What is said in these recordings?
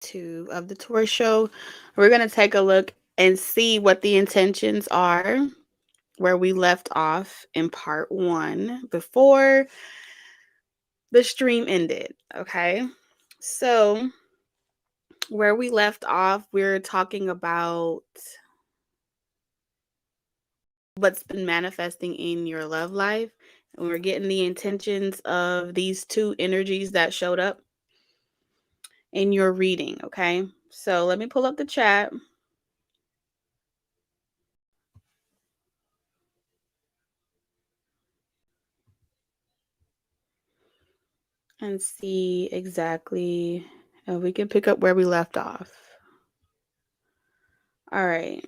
2 of the Taurus show. We're going to take a look and see what the intentions are where we left off in part 1 before the stream ended. Okay. So, where we left off, we're talking about what's been manifesting in your love life. And we're getting the intentions of these two energies that showed up in your reading. Okay. So, let me pull up the chat. And see exactly. We can pick up where we left off. All right.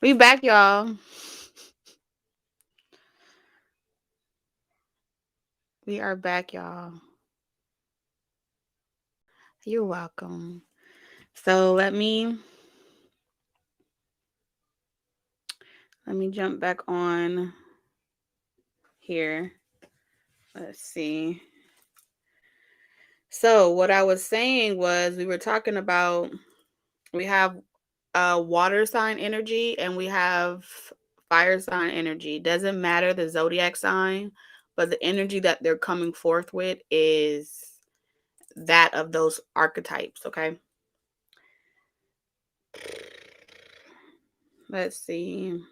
We back, y'all. We are back, y'all. You're welcome. So let me jump back on here. Let's see. So what I was saying was we were talking about we have water sign energy and we have fire sign energy. Doesn't matter the zodiac sign, but the energy that they're coming forth with is that of those archetypes. Okay. Let's see.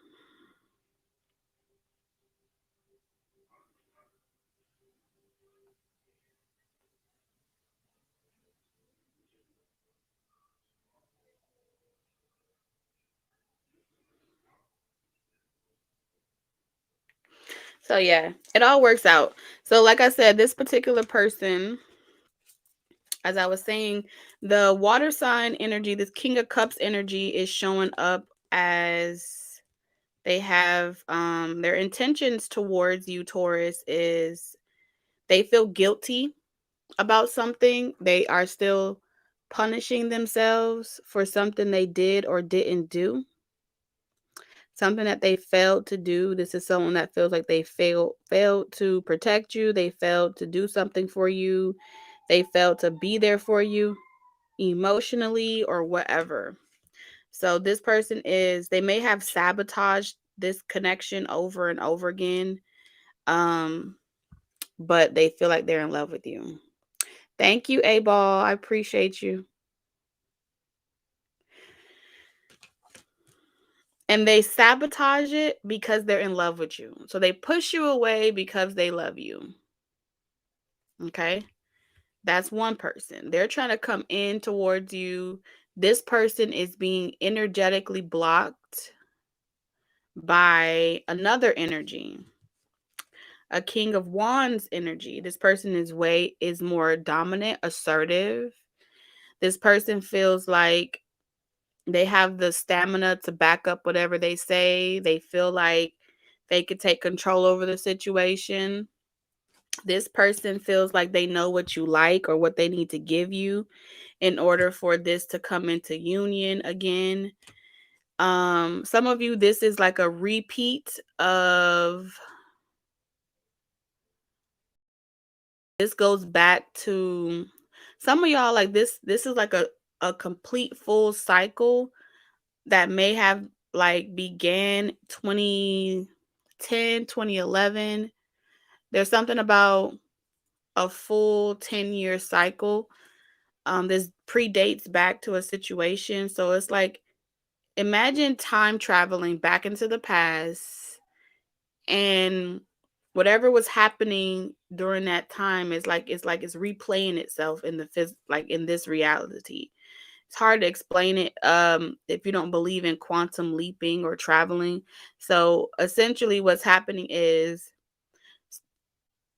So yeah, it all works out. So like I said, this particular person, as I was saying, the water sign energy, this King of Cups energy is showing up as they have their intentions towards you, Taurus, is they feel guilty about something. They are still punishing themselves for something they did or didn't do. Something that they failed to do. This is someone that feels like they failed to protect you. They failed to do something for you. They failed to be there for you emotionally or whatever. So this person they may have sabotaged this connection over and over again. Um, but they feel like they're in love with you. Thank you, A Ball. I appreciate you. And they sabotage it because they're in love with you. So they push you away because they love you. Okay. That's one person. They're trying to come in towards you. This person is being energetically blocked by another energy, a King of Wands energy. This person is more dominant, assertive. This person feels like they have the stamina to back up whatever they say. They feel like they could take control over the situation. This person feels like they know what you like or what they need to give you in order for this to come into union again. Some of you, this is like a repeat of this goes back to some of y'all, like this is like a complete full cycle that may have like began 2010, 2011. There's something about a full 10-year cycle. This predates back to a situation. So it's like imagine time traveling back into the past and whatever was happening during that time is like it's replaying itself in like in this reality. It's hard to explain it if you don't believe in quantum leaping or traveling. So essentially what's happening is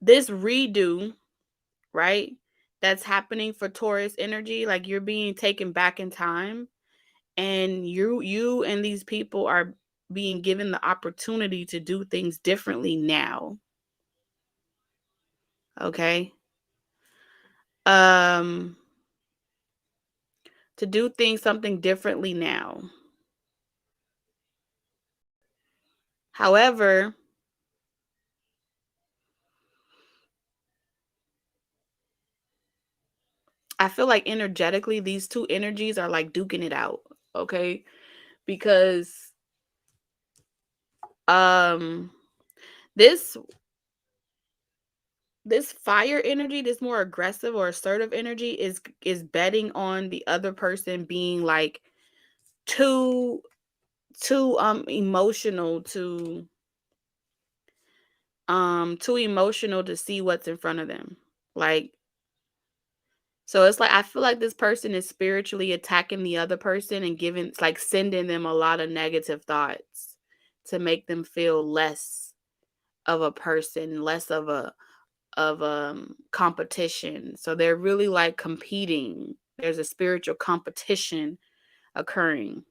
this redo, right? That's happening for Taurus energy, like, you're being taken back in time, and you and these people are being given the opportunity to do things differently now. Okay? To do things something differently now. However, I feel like energetically these two energies are like duking it out, okay? Because um this this fire energy, this more aggressive or assertive energy is betting on the other person being like too emotional too emotional to see what's in front of them. Like, so it's like I feel like this person is spiritually attacking the other person and giving, like, sending them a lot of negative thoughts to make them feel less of a person, less of a competition. So they're really like competing. There's a spiritual competition occurring.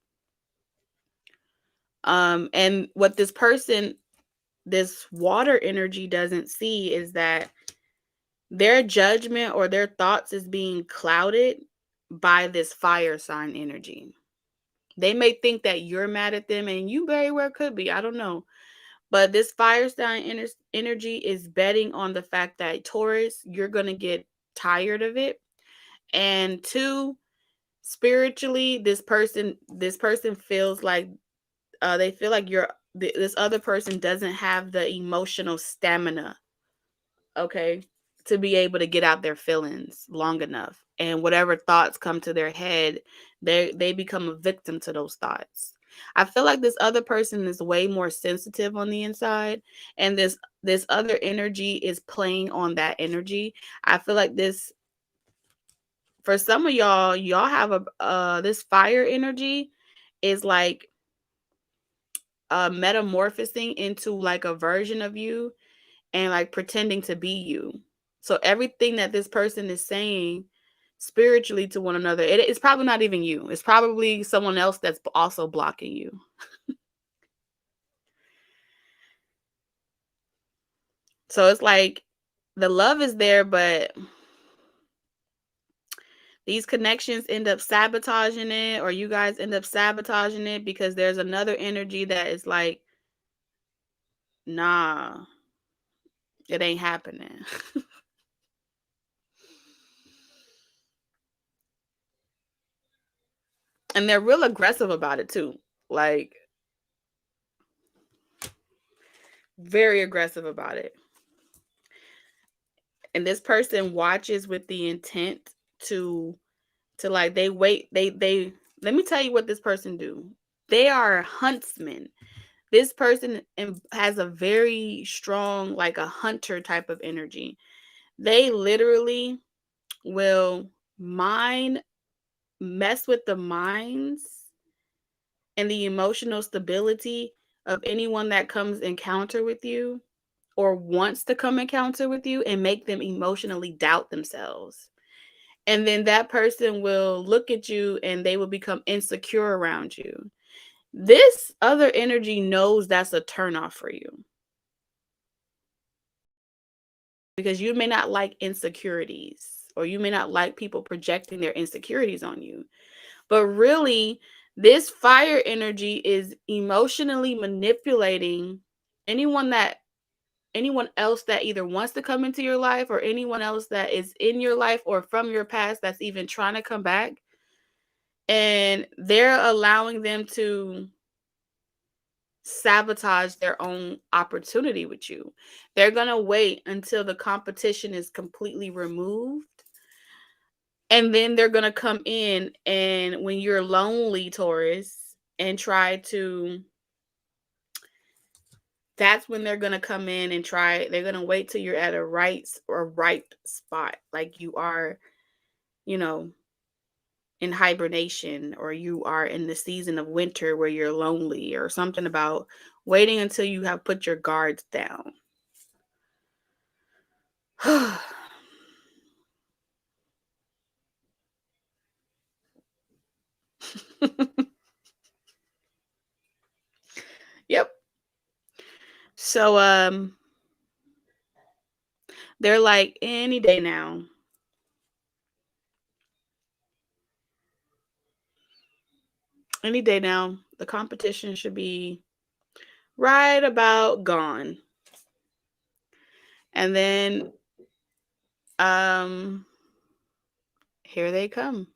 And what this person, this water energy doesn't see is that their judgment or their thoughts is being clouded by this fire sign energy. They may think that you're mad at them, and you very well could be. I don't know. But this fire sign energy is betting on the fact that Taurus, you're going to get tired of it. And two, spiritually, this person feels like they feel like this other person doesn't have the emotional stamina, okay, to be able to get out their feelings long enough. And whatever thoughts come to their head, they become a victim to those thoughts. I feel like this other person is way more sensitive on the inside, and this other energy is playing on that energy. I feel like this, for some of y'all have a this fire energy is like metamorphosing into like a version of you and like pretending to be you. So everything that this person is saying spiritually to one another, it's probably not even you. It's probably someone else that's also blocking you. So it's like the love is there, but these connections end up sabotaging it, or you guys end up sabotaging it because there's another energy that is like, nah, it ain't happening. And they're real aggressive about it too. Like, very aggressive about it. And this person watches with the intent to like, they wait, they let me tell you what this person do. They are huntsmen. This person has a very strong, like a hunter type of energy. They literally will mess with the minds and the emotional stability of anyone that comes encounter with you or wants to come encounter with you, and make them emotionally doubt themselves. And then that person will look at you and they will become insecure around you. This other energy knows that's a turnoff for you because you may not like insecurities, or you may not like people projecting their insecurities on you. But really, this fire energy is emotionally manipulating anyone that anyone else that either wants to come into your life, or anyone else that is in your life or from your past that's even trying to come back. And they're allowing them to sabotage their own opportunity with you. They're going to wait until the competition is completely removed. And then they're going to come in, and when you're lonely, Taurus, and try to, that's when they're going to come in and try, they're going to wait till you're at a ripe spot. Like you are, you know, in hibernation, or you are in the season of winter where you're lonely, or something about waiting until you have put your guards down. Yep. So they're like, any day now. Any day now. The competition should be right about gone. And then here they come.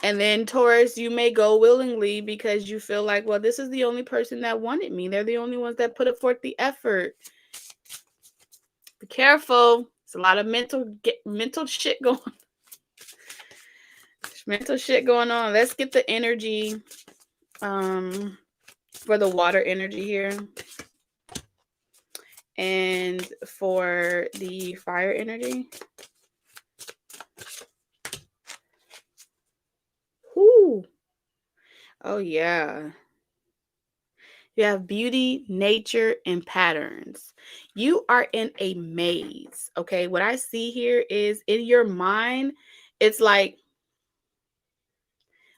And then Taurus, you may go willingly because you feel like, well, this is the only person that wanted me. They're the only ones that put forth the effort. Be careful. It's a lot of mental shit going on. Mental shit going on. Let's get the energy for the water energy here. And for the fire energy. Whoo. Oh yeah. You have beauty, nature, and patterns. You are in a maze. Okay. What I see here is in your mind, it's like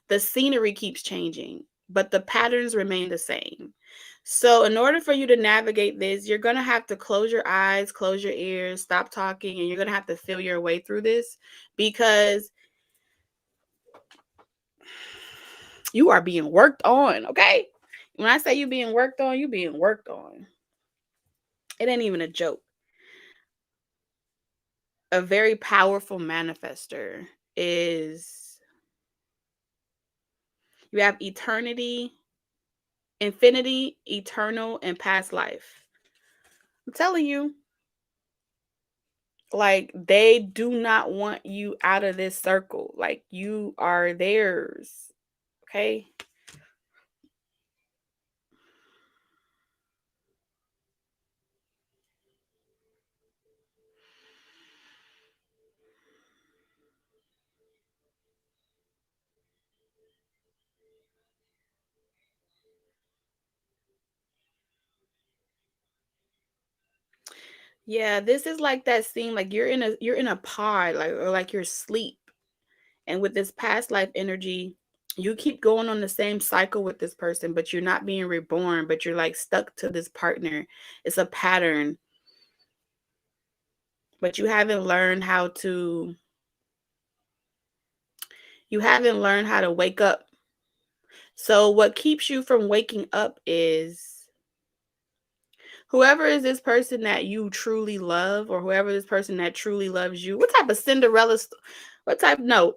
the scenery keeps changing, but the patterns remain the same. So, in order for you to navigate this, you're going to have to close your eyes, close your ears, stop talking, and you're going to have to feel your way through this because you are being worked on. Okay. When I say you being worked on, you being worked on. It ain't even a joke. A very powerful manifester is you have eternity, infinity, eternal, and past life. I'm telling you, like they do not want you out of this circle. Like you are theirs. Okay. Yeah, this is like that scene, like you're in a pod, like or like you're asleep. And with this past life energy, you keep going on the same cycle with this person, but you're not being reborn, but you're like stuck to this partner. It's a pattern, but you haven't learned how to wake up. So what keeps you from waking up is whoever is this person that you truly love, or whoever this person that truly loves you. What type of what type no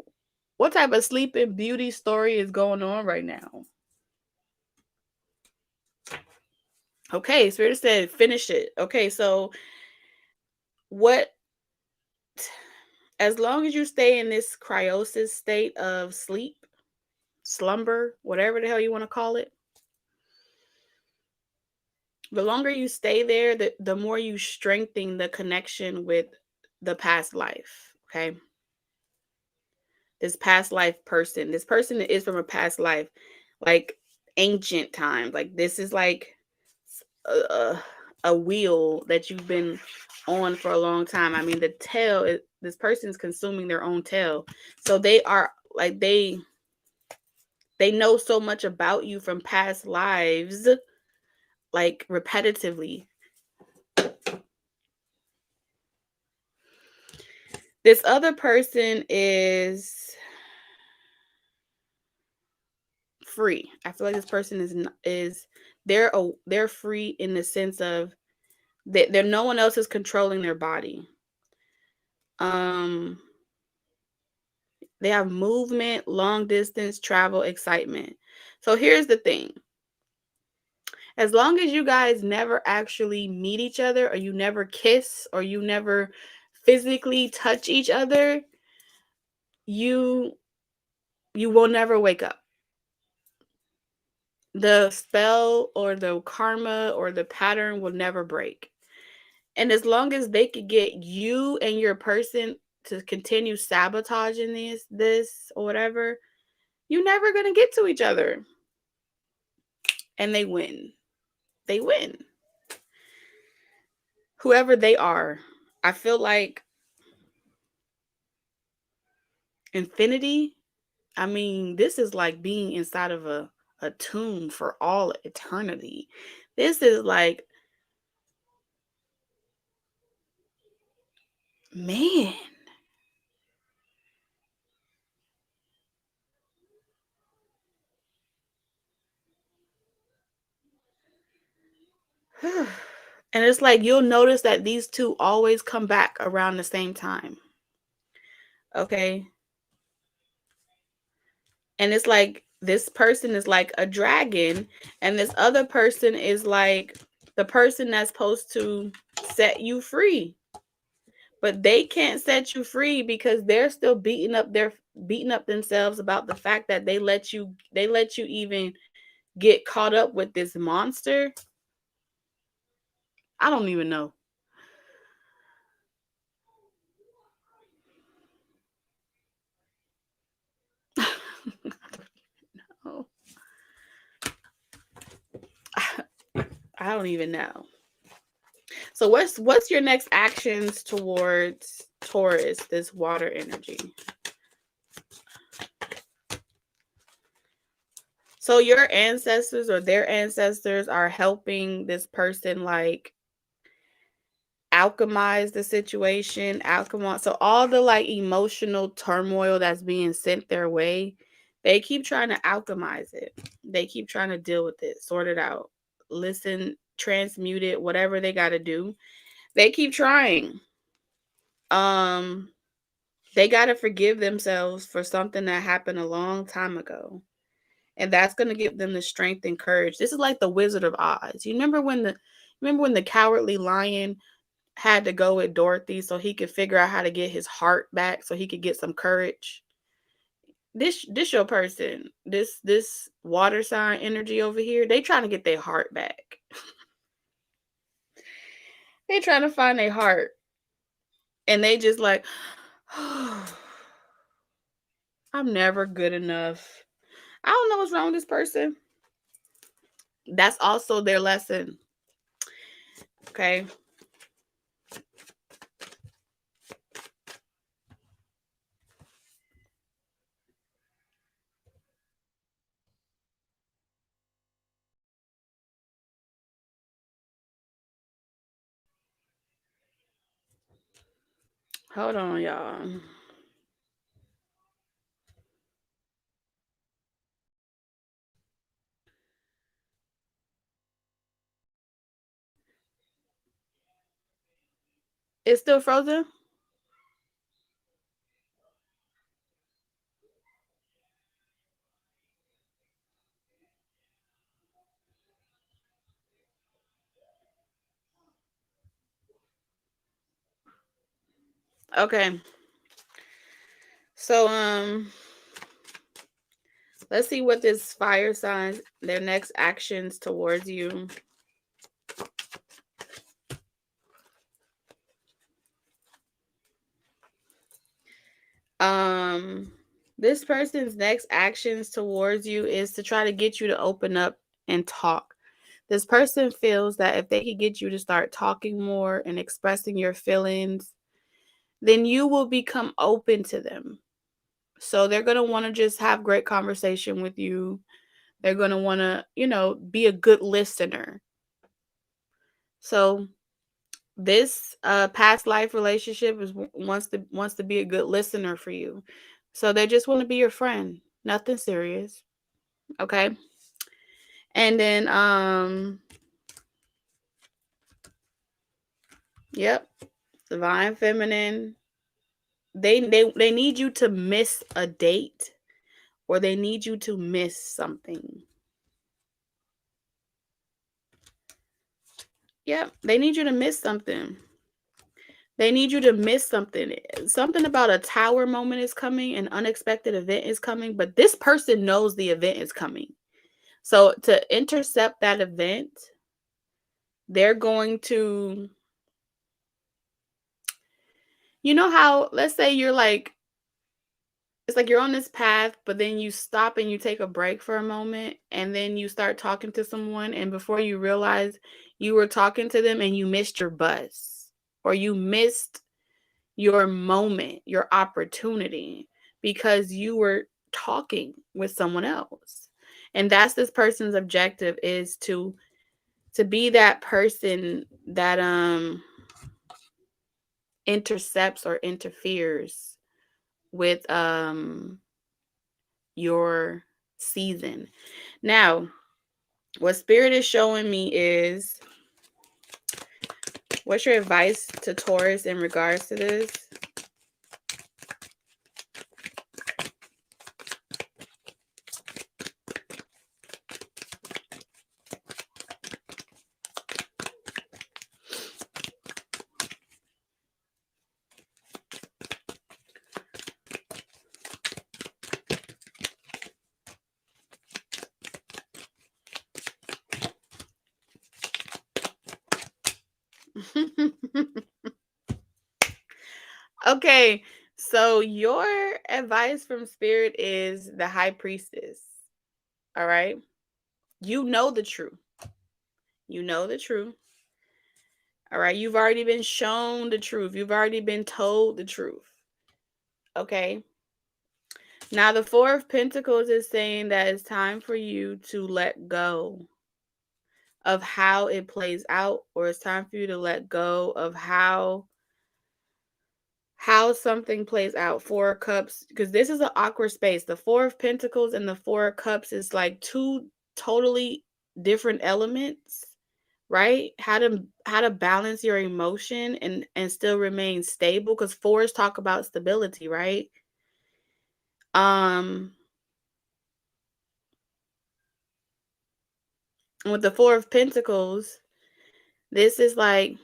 what type of sleeping beauty story is going on right now? Okay, Spirit said finish it. Okay, so what as long as you stay in this cryosis state of sleep, slumber, whatever the hell you want to call it, the longer you stay there, the more you strengthen the connection with the past life. Okay. This past life person. This person is from a past life, like ancient times. Like this is like a wheel that you've been on for a long time. I mean, the tail. This person's consuming their own tail, so they are like they know so much about you from past lives, like repetitively. This other person is free. I feel like this person is they're free in the sense of that there no one else is controlling their body. Um they have movement, long distance travel, excitement. So here's the thing. As long as you guys never actually meet each other, or you never kiss, or you never physically touch each other, you will never wake up. The spell or the karma or the pattern will never break. And as long as they could get you and your person to continue sabotaging this or whatever, you're never gonna get to each other. And they win. They win. Whoever they are. I feel like infinity. I mean, this is like being inside of a attuned for all eternity. This is like, man. And it's like you'll notice that these two always come back around the same time. Okay. And it's like this person is like a dragon, and this other person is like the person that's supposed to set you free. But they can't set you free because they're still beating up themselves about the fact that they let you even get caught up with this monster. I don't even know. I don't even know. So what's your next actions towards Taurus, this water energy? So your ancestors or their ancestors are helping this person like alchemize the situation, alchemize. So all the like emotional turmoil that's being sent their way, they keep trying to alchemize it. They keep trying to deal with it, sort it out, listen, transmute it, whatever they got to do. They keep trying. Um, they got to forgive themselves for something that happened a long time ago. And that's going to give them the strength and courage. This is like the Wizard of Oz. You remember when the cowardly lion had to go with Dorothy so he could figure out how to get his heart back so he could get some courage? This your person. This water sign energy over here, they trying to get their heart back. They trying to find their heart. And they just like, oh, I'm never good enough. I don't know what's wrong with this person. That's also their lesson. Okay. Hold on, y'all. It's still frozen? Okay. So let's see what this fire sign, their next actions towards you. Um this person's next actions towards you is to try to get you to open up and talk. This person feels that if they could get you to start talking more and expressing your feelings, then you will become open to them. So they're going to want to just have great conversation with you. They're going to want to, be a good listener. So this past life relationship wants to be a good listener for you. So they just want to be your friend. Nothing serious. Okay? And then yep, divine feminine. They need you to miss a date, or they need you to miss something. Yep, they need you to miss something. They need you to miss something. Something about a tower moment is coming, an unexpected event is coming, but this person knows the event is coming. So to intercept that event, they're going to, how, let's say you're like, it's like you're on this path, but then you stop and you take a break for a moment, and then you start talking to someone, and before you realize you were talking to them and you missed your bus, or you missed your moment, your opportunity, because you were talking with someone else. And that's this person's objective, is to be that person that intercepts or interferes with your season. Now, what Spirit is showing me is, what's your advice to Taurus in regards to this? Okay, so your advice from Spirit is the High Priestess. All right. You know the truth. You know the truth. All right. You've already been shown the truth. You've already been told the truth. Okay. Now, the Four of Pentacles is saying that it's time for you to let go of how it plays out, or it's time for you to let go of how something plays out. Four of Cups, because this is an awkward space. The Four of Pentacles and the Four of Cups is like two totally different elements, right? How to balance your emotion and still remain stable, because fours talk about stability, right? With the Four of Pentacles, this is like,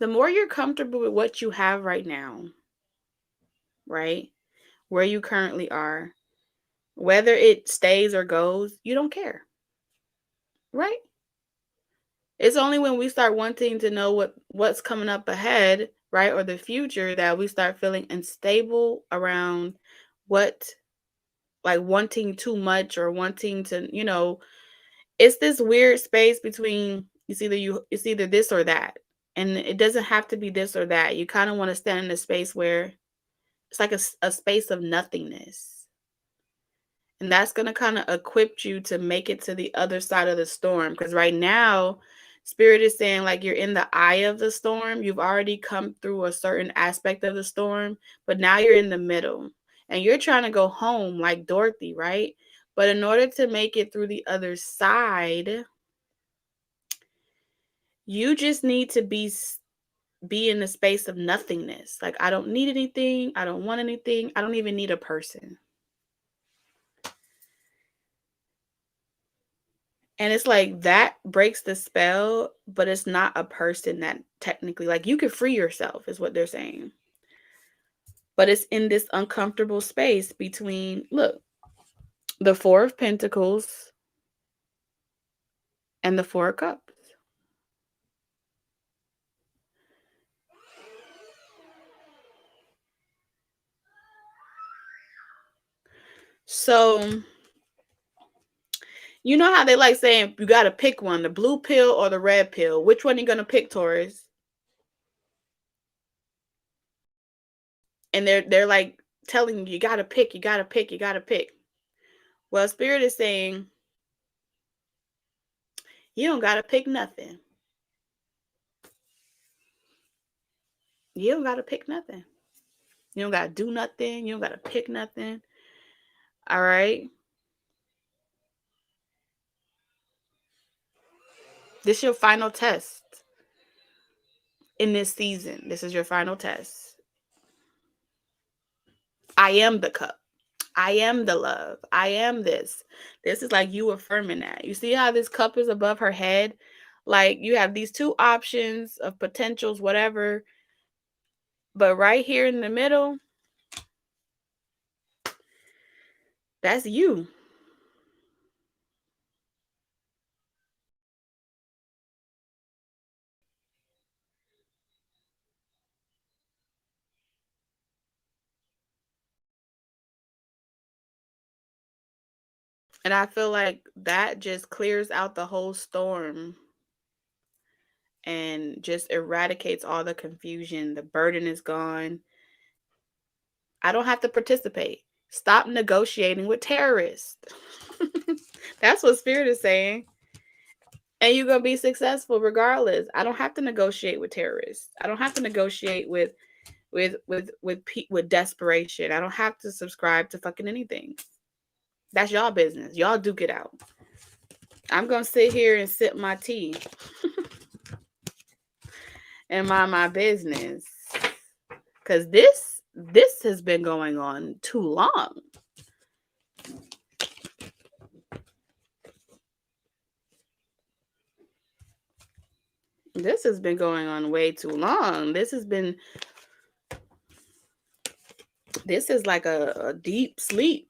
the more you're comfortable with what you have right now, right? Where you currently are, whether it stays or goes, you don't care, right? It's only when we start wanting to know what's coming up ahead, right, or the future, that we start feeling unstable around what, like wanting too much or wanting to, it's this weird space between, it's either this or that. And it doesn't have to be this or that. You kind of want to stand in a space where it's like a space of nothingness. And that's going to kind of equip you to make it to the other side of the storm. Because right now, Spirit is saying like you're in the eye of the storm. You've already come through a certain aspect of the storm, but now you're in the middle. And you're trying to go home like Dorothy, right? But in order to make it through the other side, you just need to be in the space of nothingness. Like, I don't need anything. I don't want anything. I don't even need a person. And it's like that breaks the spell, but it's not a person that technically, like, you could free yourself, is what they're saying. But it's in this uncomfortable space between, look, the Four of Pentacles and the Four of Cups. So, you know how they like saying you got to pick one, the blue pill or the red pill. Which one are you going to pick, Taurus? And they're like telling you got to pick, you got to pick, you got to pick. Well, Spirit is saying you don't got to pick nothing. You don't got to pick nothing. You don't got to do nothing. You don't got to pick nothing. All right. This is your final test in this season. This is your final test. I am the cup. I am the love. I am this. This is like you affirming that. You see how this cup is above her head? Like, you have these two options of potentials, whatever. But right here in the middle, that's you. And I feel like that just clears out the whole storm and just eradicates all the confusion. The burden is gone. I don't have to participate. Stop negotiating with terrorists. That's what Spirit is saying. And you're going to be successful regardless. I don't have to negotiate with terrorists. I don't have to negotiate with desperation. I don't have to subscribe to fucking anything. That's y'all business. Y'all duke it out. I'm going to sit here and sip my tea and mind my business. Because this has been going on too long. This has been going on way too long. This is like a deep sleep.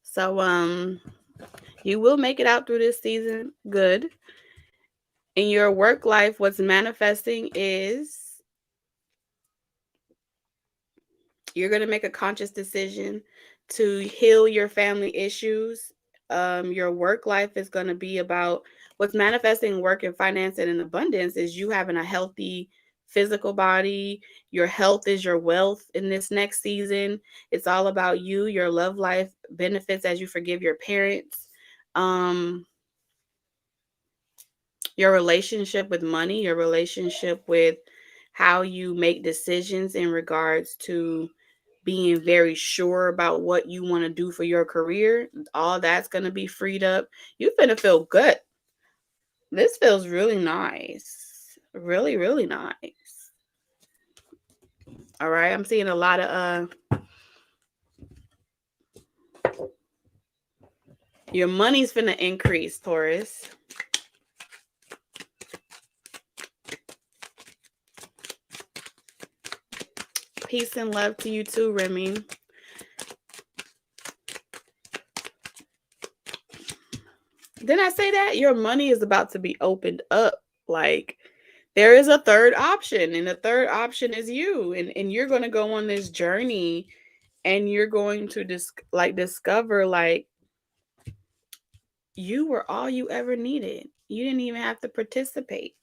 So you will make it out through this season good. In your work life, what's manifesting is you're going to make a conscious decision to heal your family issues. Your work life is going to be about what's manifesting work and finance and in abundance is you having a healthy physical body. Your health is your wealth in this next season. It's all about you, your love life benefits as you forgive your parents. Your relationship with money, your relationship with how you make decisions in regards to being very sure about what you want to do for your career, all that's going to be freed up. You're going to feel good. This feels really nice. Really, really nice. All right. I'm seeing a lot of your money's finna increase, Taurus. Peace and love to you too, Remy. Didn't I say that? Your money is about to be opened up. Like, there is a third option, and the third option is you. And you're going to go on this journey, and you're going to discover, like, you were all you ever needed. You didn't even have to participate.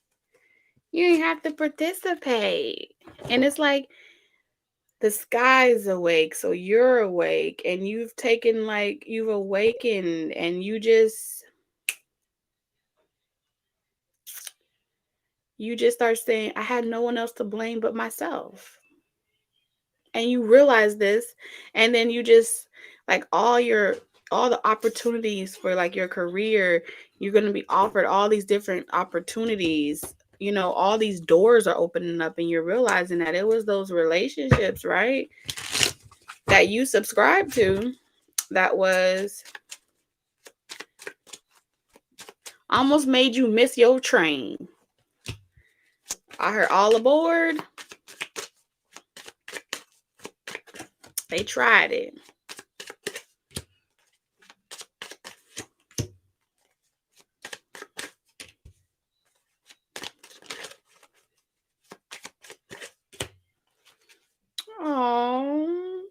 You didn't have to participate. And it's like, the sky's awake, so you're awake, and you've awakened, and you just start saying, I had no one else to blame but myself. And you realize this, and then you just, like, all the opportunities for, like, your career, you're going to be offered all these different opportunities. All these doors are opening up, and you're realizing that it was those relationships, right, that you subscribed to that was almost made you miss your train. I heard all aboard. They tried it. Oh,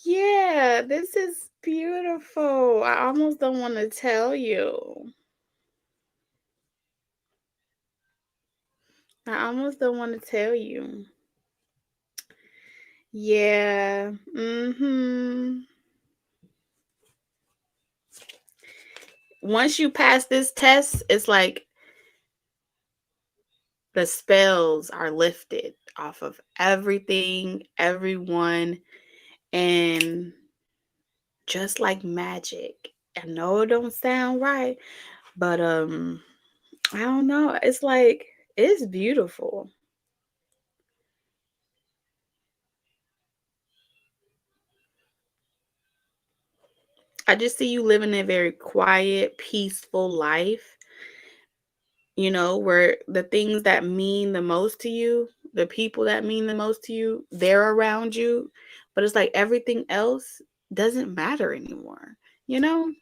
yeah, this is beautiful. I almost don't want to tell you. I almost don't want to tell you. Yeah. Once you pass this test, it's like the spells are lifted off of everything, everyone, and just like magic. I know it don't sound right, but I don't know. It's like, it's beautiful. I just see you living a very quiet, peaceful life, where the things that mean the most to you, the people that mean the most to you, they're around you. But it's like everything else doesn't matter anymore, you know?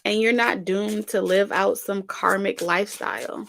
And you're not doomed to live out some karmic lifestyle.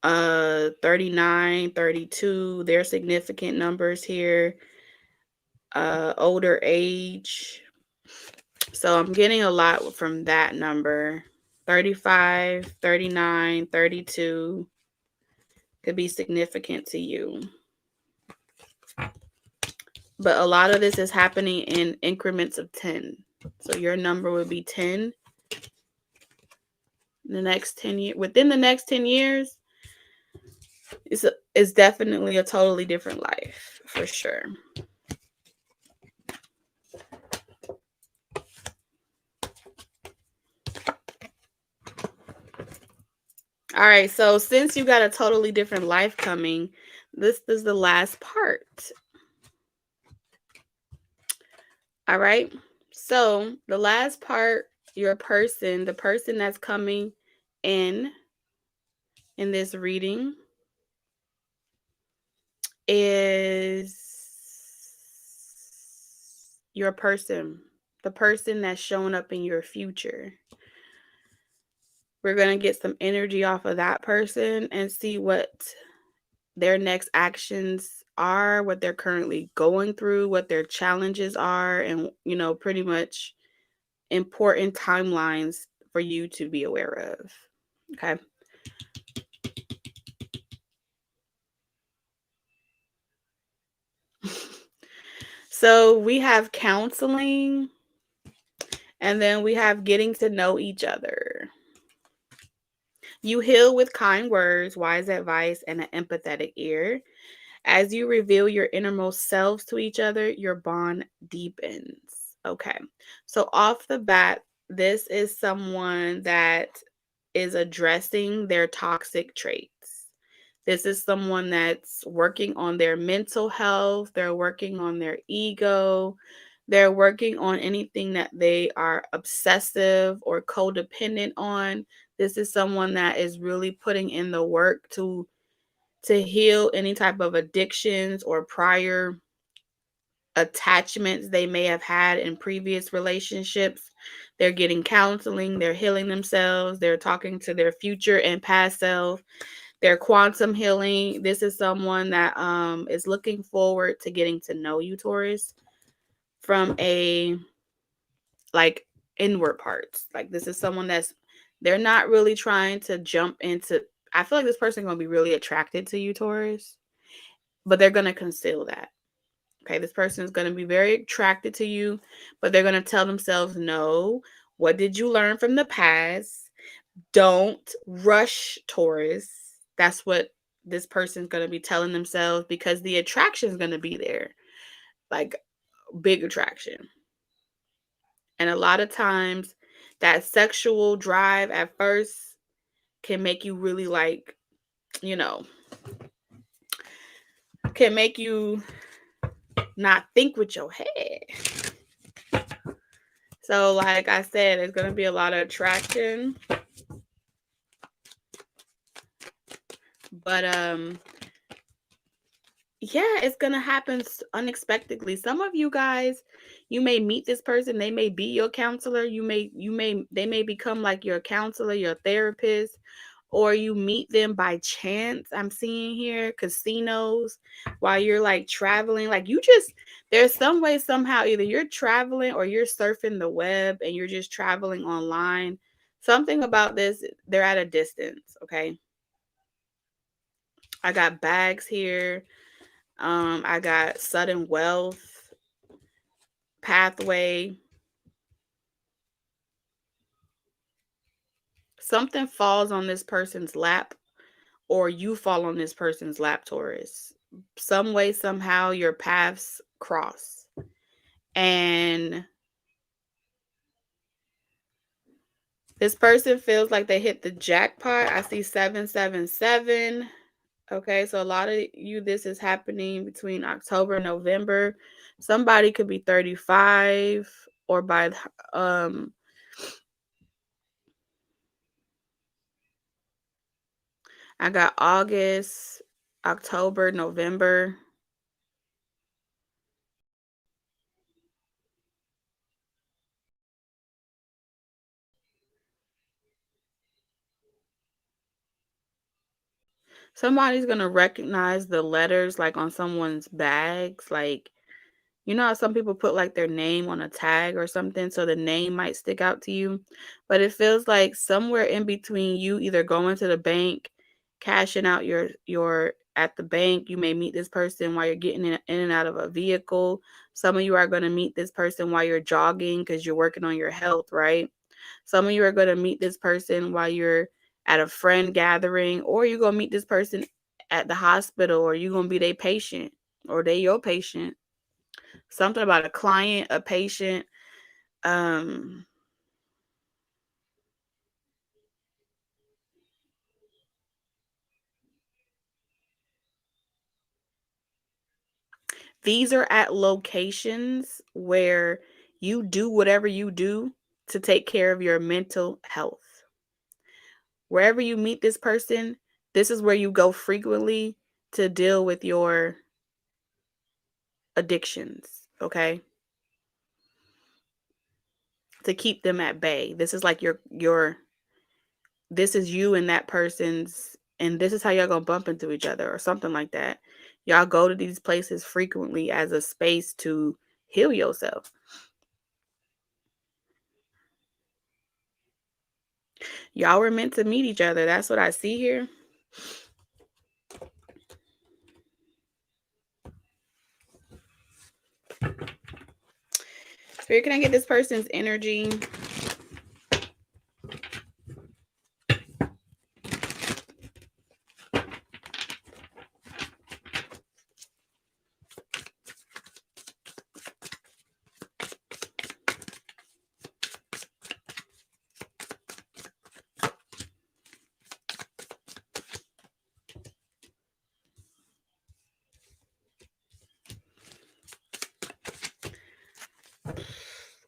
39, 32, they're significant numbers here. Older age. So I'm getting a lot from that number. 35, 39, 32 could be significant to you. But a lot of this is happening in increments of 10. So your number would be 10. The next 10 years, within the next 10 years, it's definitely a totally different life for sure. All right, so since you got a totally different life coming, this is the last part. All right, so the last part, your person, the person that's coming in this reading is your person, the person that's showing up in your future. We're going to get some energy off of that person and see what their next actions are, what they're currently going through, what their challenges are, and, you know, pretty much important timelines for you to be aware of. Okay. So we have counseling, and then we have getting to know each other. You heal with kind words, wise advice, and an empathetic ear. As you reveal your innermost selves to each other, your bond deepens. Okay. So off the bat, this is someone that is addressing their toxic traits. This is someone that's working on their mental health, they're working on their ego, they're working on anything that they are obsessive or codependent on. This is someone that is really putting in the work to heal any type of addictions or prior attachments they may have had in previous relationships. They're getting counseling, they're healing themselves, they're talking to their future and past self. They're quantum healing. This is someone that is looking forward to getting to know you, Taurus, from a like inward parts. Like this is someone they're not really trying to jump into. I feel like this person is going to be really attracted to you, Taurus, but they're going to conceal that. Okay, this person is going to be very attracted to you, but they're going to tell themselves, no, what did you learn from the past? Don't rush, Taurus. That's what this person's going to be telling themselves, because the attraction is going to be there, like big attraction. And a lot of times that sexual drive at first can make you really like, you know, can make you not think with your head. So like I said, there's going to be a lot of attraction. But yeah, it's going to happen unexpectedly. Some of you guys, you may meet this person, they may be your counselor, they may become like your counselor, your therapist, or you meet them by chance. I'm seeing here casinos while you're like traveling. Like there's some way, somehow, either you're traveling or you're surfing the web and you're just traveling online. Something about this, they're at a distance, okay? I got bags here. I got sudden wealth, pathway. Something falls on this person's lap, or you fall on this person's lap, Taurus. Some way, somehow, your paths cross. And this person feels like they hit the jackpot. I see 777. Okay, so a lot of you, this is happening between October and November. Somebody could be 35, or by I got August, October, November. Somebody's gonna recognize the letters like on someone's bags. Like, you know how some people put like their name on a tag or something, so the name might stick out to you. But it feels like somewhere in between you either going to the bank, cashing out your at the bank, you may meet this person while you're getting in and out of a vehicle. Some of you are going to meet this person while you're jogging because you're working on your health, right? Some of you are going to meet this person while you're at a friend gathering, or you're going to meet this person at the hospital, or you're going to be their patient, or they your patient. Something about a client, a patient. Um, these are at locations where you do whatever you do to take care of your mental health. Wherever you meet this person, this is where you go frequently to deal with your addictions, okay? To keep them at bay. This is like your this is you and that person's, and this is how y'all gonna bump into each other or something like that. Y'all go to these places frequently as a space to heal yourself. Y'all were meant to meet each other. That's what I see here. Spirit, can I get this person's energy?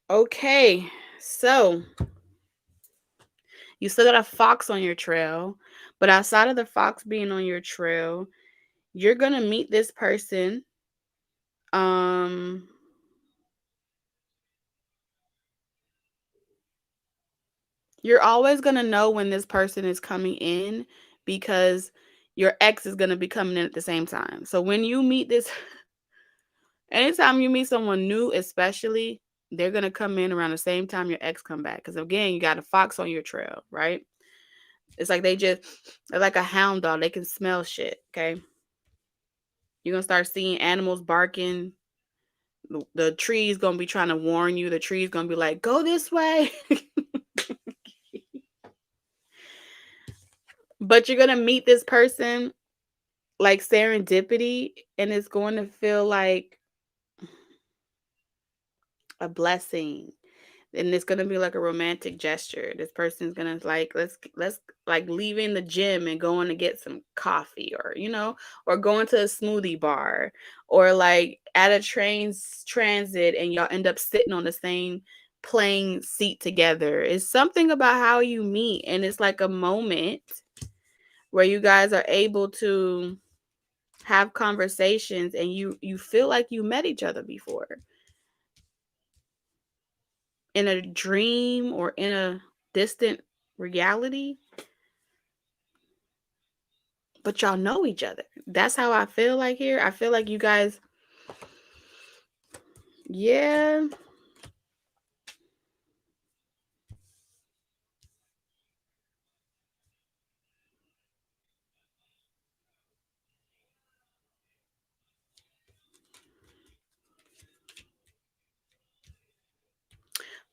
Okay, so you still got a fox on your trail, but outside of the fox being on your trail, you're gonna meet this person. Um, you're always gonna know when this person is coming in because your ex is gonna be coming in at the same time. So when you meet this, anytime you meet someone new, especially, they're gonna come in around the same time your ex come back. Because again, you got a fox on your trail, right? It's like they're like a hound dog. They can smell shit. Okay, you're gonna start seeing animals barking. The tree's gonna be trying to warn you. The tree's gonna be like, "Go this way," but you're gonna meet this person like serendipity, and it's going to feel like a blessing, and it's gonna be like a romantic gesture. This person's gonna like let's like leaving the gym and going to get some coffee, or or going to a smoothie bar, or like at a transit, and y'all end up sitting on the same plane seat together. It's something about how you meet, and it's like a moment where you guys are able to have conversations, and you feel like you met each other before in a dream or in a distant reality, but y'all know each other. That's how I feel like here. I feel like you guys, yeah.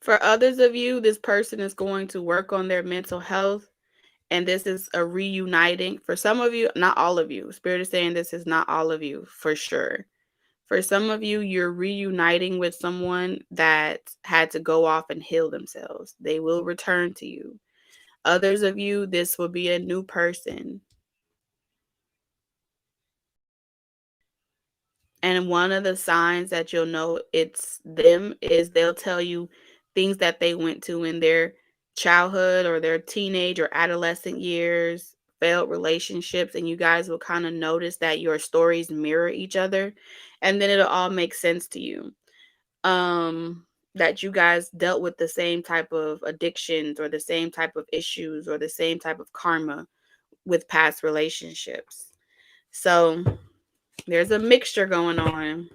For others of you, this person is going to work on their mental health, and this is a reuniting. For some of you, not all of you, Spirit is saying this is not all of you for sure. For some of you, you're reuniting with someone that had to go off and heal themselves. They will return to you. Others of you, this will be a new person. And one of the signs that you'll know it's them is they'll tell you things that they went to in their childhood or their teenage or adolescent years, failed relationships, and you guys will kind of notice that your stories mirror each other, and then it'll all make sense to you. That you guys dealt with the same type of addictions or the same type of issues or the same type of karma with past relationships. So there's a mixture going on.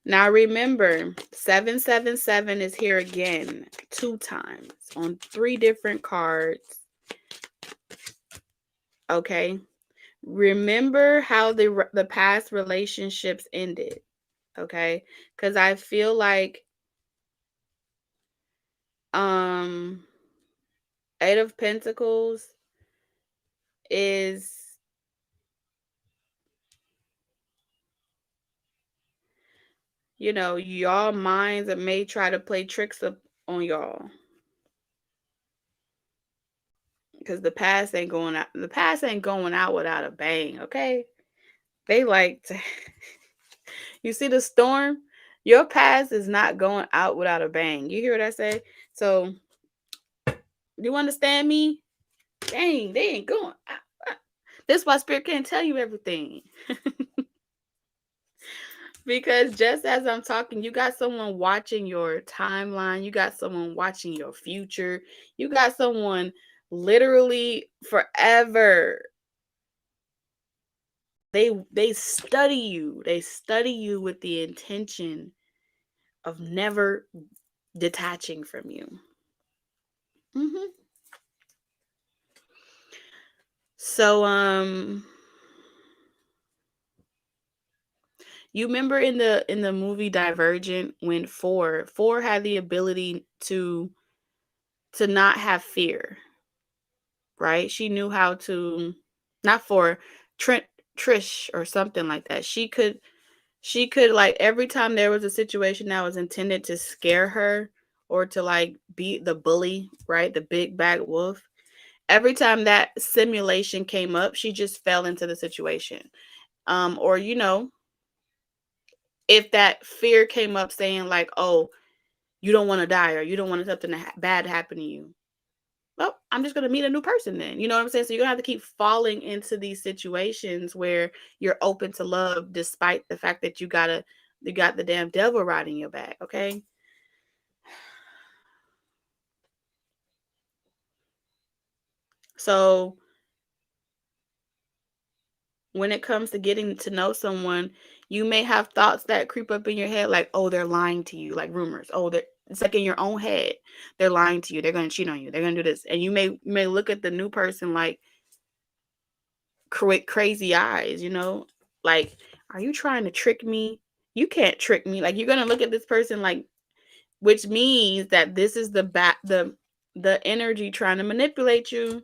Now remember, 777 is here again 2 times on 3 different cards. Okay? Remember how the past relationships ended, okay? Cuz I feel like 8 of Pentacles is, you know, y'all minds that may try to play tricks up on y'all. Because the past ain't going out. The past ain't going out without a bang, okay? They like to you see the storm? Your past is not going out without a bang. You hear what I say? So, you understand me? Dang, they ain't going out. This is why Spirit can't tell you everything. Because just as I'm talking, you got someone watching your timeline, you got someone watching your future, you got someone literally forever. They study you. They study you with the intention of never detaching from you. So you remember in the movie Divergent when four had the ability to not have fear, right? She knew how to, not for Trent Trish or something like that. She could like every time there was a situation that was intended to scare her or to like be the bully, right? The big bad wolf. Every time that simulation came up, she just fell into the situation. Or you know, if that fear came up saying like, "Oh, you don't want to die or you don't want something bad to happen to you." Well, I'm just going to meet a new person then. You know what I'm saying? So you're going to have to keep falling into these situations where you're open to love despite the fact that you got the damn devil riding your back, okay? So when it comes to getting to know someone, you may have thoughts that creep up in your head like, "Oh, they're lying to you," like rumors. "Oh, it's like in your own head. They're lying to you. They're going to cheat on you. They're going to do this." And you may look at the new person like crazy eyes, you know? Like, "Are you trying to trick me? You can't trick me." Like you're going to look at this person like, which means that this is the energy trying to manipulate you,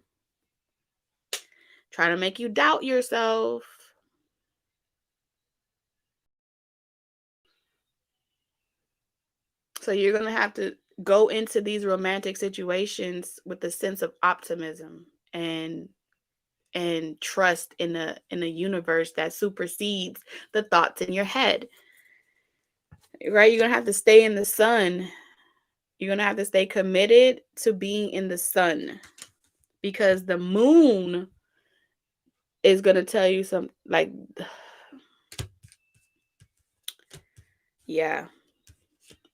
trying to make you doubt yourself. So you're going to have to go into these romantic situations with a sense of optimism and trust in a universe that supersedes the thoughts in your head. Right? You're going to have to stay in the sun. You're going to have to stay committed to being in the sun because the moon is going to tell you some like yeah.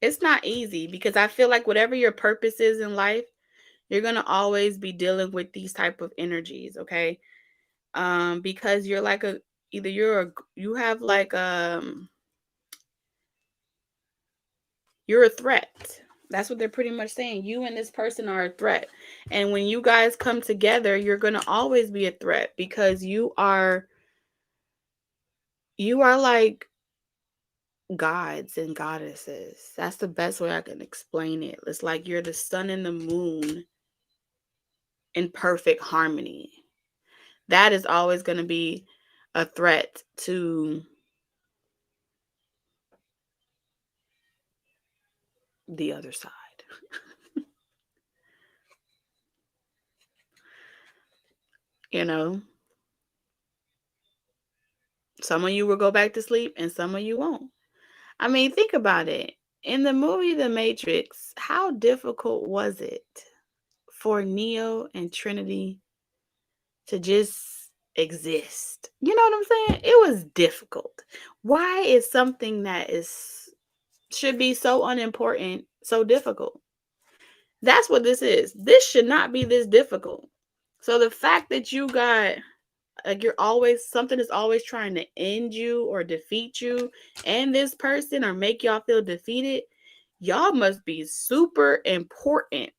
It's not easy because I feel like whatever your purpose is in life, you're going to always be dealing with these type of energies, okay? Because you're like you have like you're a threat. That's what they're pretty much saying. You and this person are a threat. And when you guys come together, you're going to always be a threat because you are like gods and goddesses. That's the best way I can explain it. It's like you're the sun and the moon in perfect harmony. That is always going to be a threat to the other side. You know, some of you will go back to sleep and some of you won't. I mean, think about it. In the movie The Matrix, how difficult was it? for Neo and Trinity to just exist. You know what I'm saying? It was difficult. Why is something that should be so unimportant so difficult? That's what this is. This should not be this difficult. So the fact that you got like you're always something is always trying to end you or defeat you and this person or make y'all feel defeated, y'all must be super important.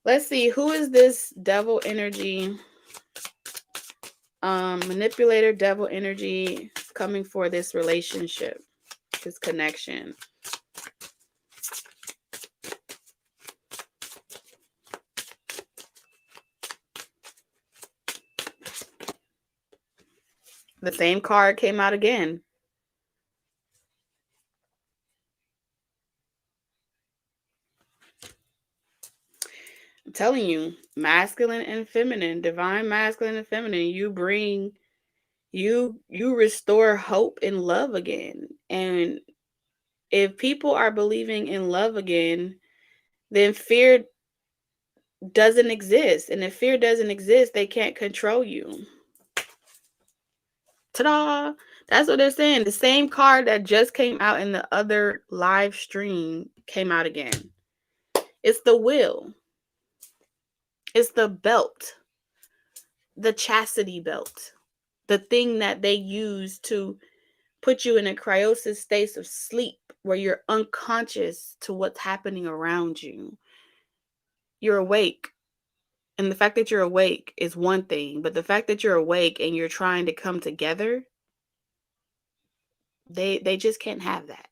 Let's see, who is this devil energy? Manipulator devil energy coming for this relationship, this connection. The same card came out again. I'm telling you, masculine and feminine, divine masculine and feminine, you restore hope and love again. And if people are believing in love again, then fear doesn't exist. And if fear doesn't exist, they can't control you. Ta-da! That's what they're saying. The same card that just came out in the other live stream came out again. It's the will. It's the belt. The chastity belt. The thing that they use to put you in a cryosis state of sleep where you're unconscious to what's happening around you. You're awake. And the fact that you're awake is one thing, but the fact that you're awake and you're trying to come together, they just can't have that.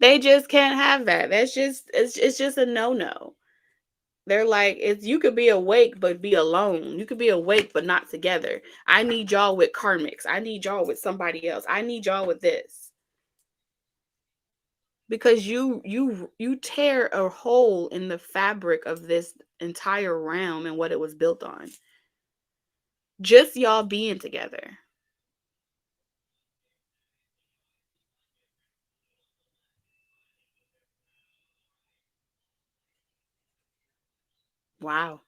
They just can't have that. It's just a no-no. They're like, it's you could be awake but be alone. You could be awake but not together. I need y'all with karmics. I need y'all with somebody else. I need y'all with this. Because you tear a hole in the fabric of this entire realm and what it was built on. Just y'all being together. Wow.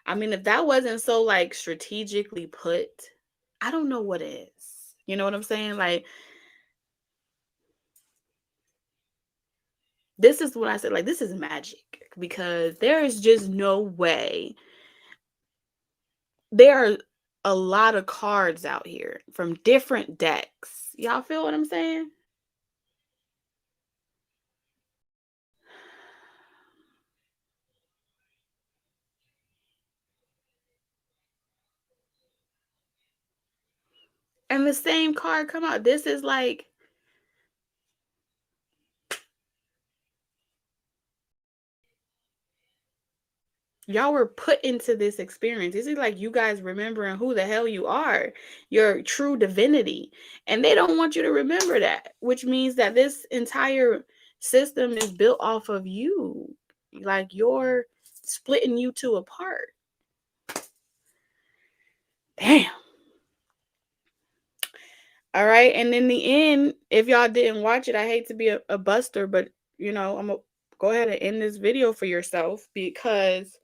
I mean, if that wasn't so like strategically put, I don't know what is. You know what I'm saying? Like, this is what I said, like, this is magic because there is just no way. There are a lot of cards out here from different decks. Y'all feel what I'm saying? And the same card come out. This is like y'all were put into this experience. This is like you guys remembering who the hell you are, your true divinity. And they don't want you to remember that, which means that this entire system is built off of you. Like you're splitting you two apart. Damn. All right. And in the end, if y'all didn't watch it, I hate to be a buster, but I'm going to go ahead and end this video for yourself because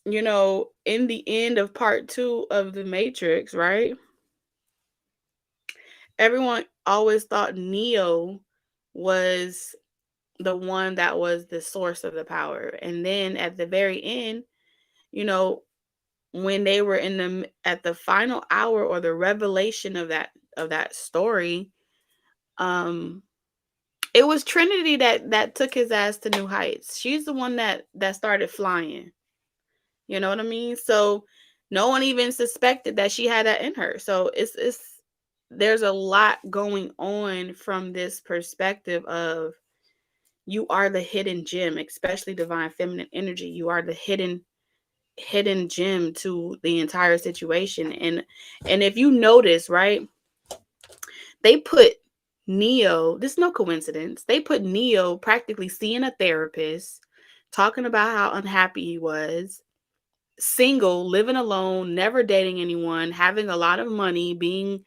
in the end of part 2 of the Matrix, right? Everyone always thought Neo was the one that was the source of the power. And then at the very end, when they were at the final hour or the revelation of that story, it was Trinity that took his ass to new heights. She's the one that started flying. You know what I mean? So no one even suspected that she had that in her. So there's a lot going on from this perspective of you are the hidden gem, especially divine feminine energy. You are the hidden gem to the entire situation. And if you notice, right, they put Neo, this is no coincidence. They put Neo practically seeing a therapist, talking about how unhappy he was, single, living alone, never dating anyone, having a lot of money, being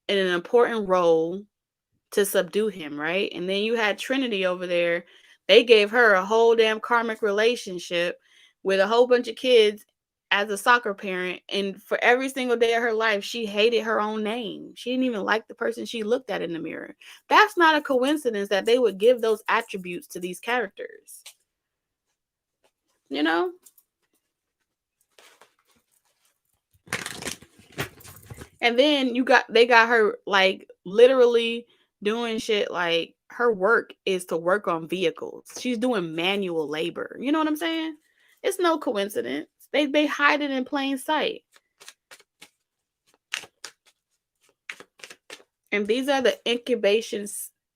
in an important role, to subdue him, right? And then you had Trinity over there. They gave her a whole damn karmic relationship with a whole bunch of kids as a soccer parent. And for every single day of her life, she hated her own name. She didn't even like the person she looked at in the mirror. That's not a coincidence that they would give those attributes to these characters. You know? And then they got her like literally doing shit like her work is to work on vehicles. She's doing manual labor. You know what I'm saying? It's no coincidence. They hide it in plain sight. And these are the incubation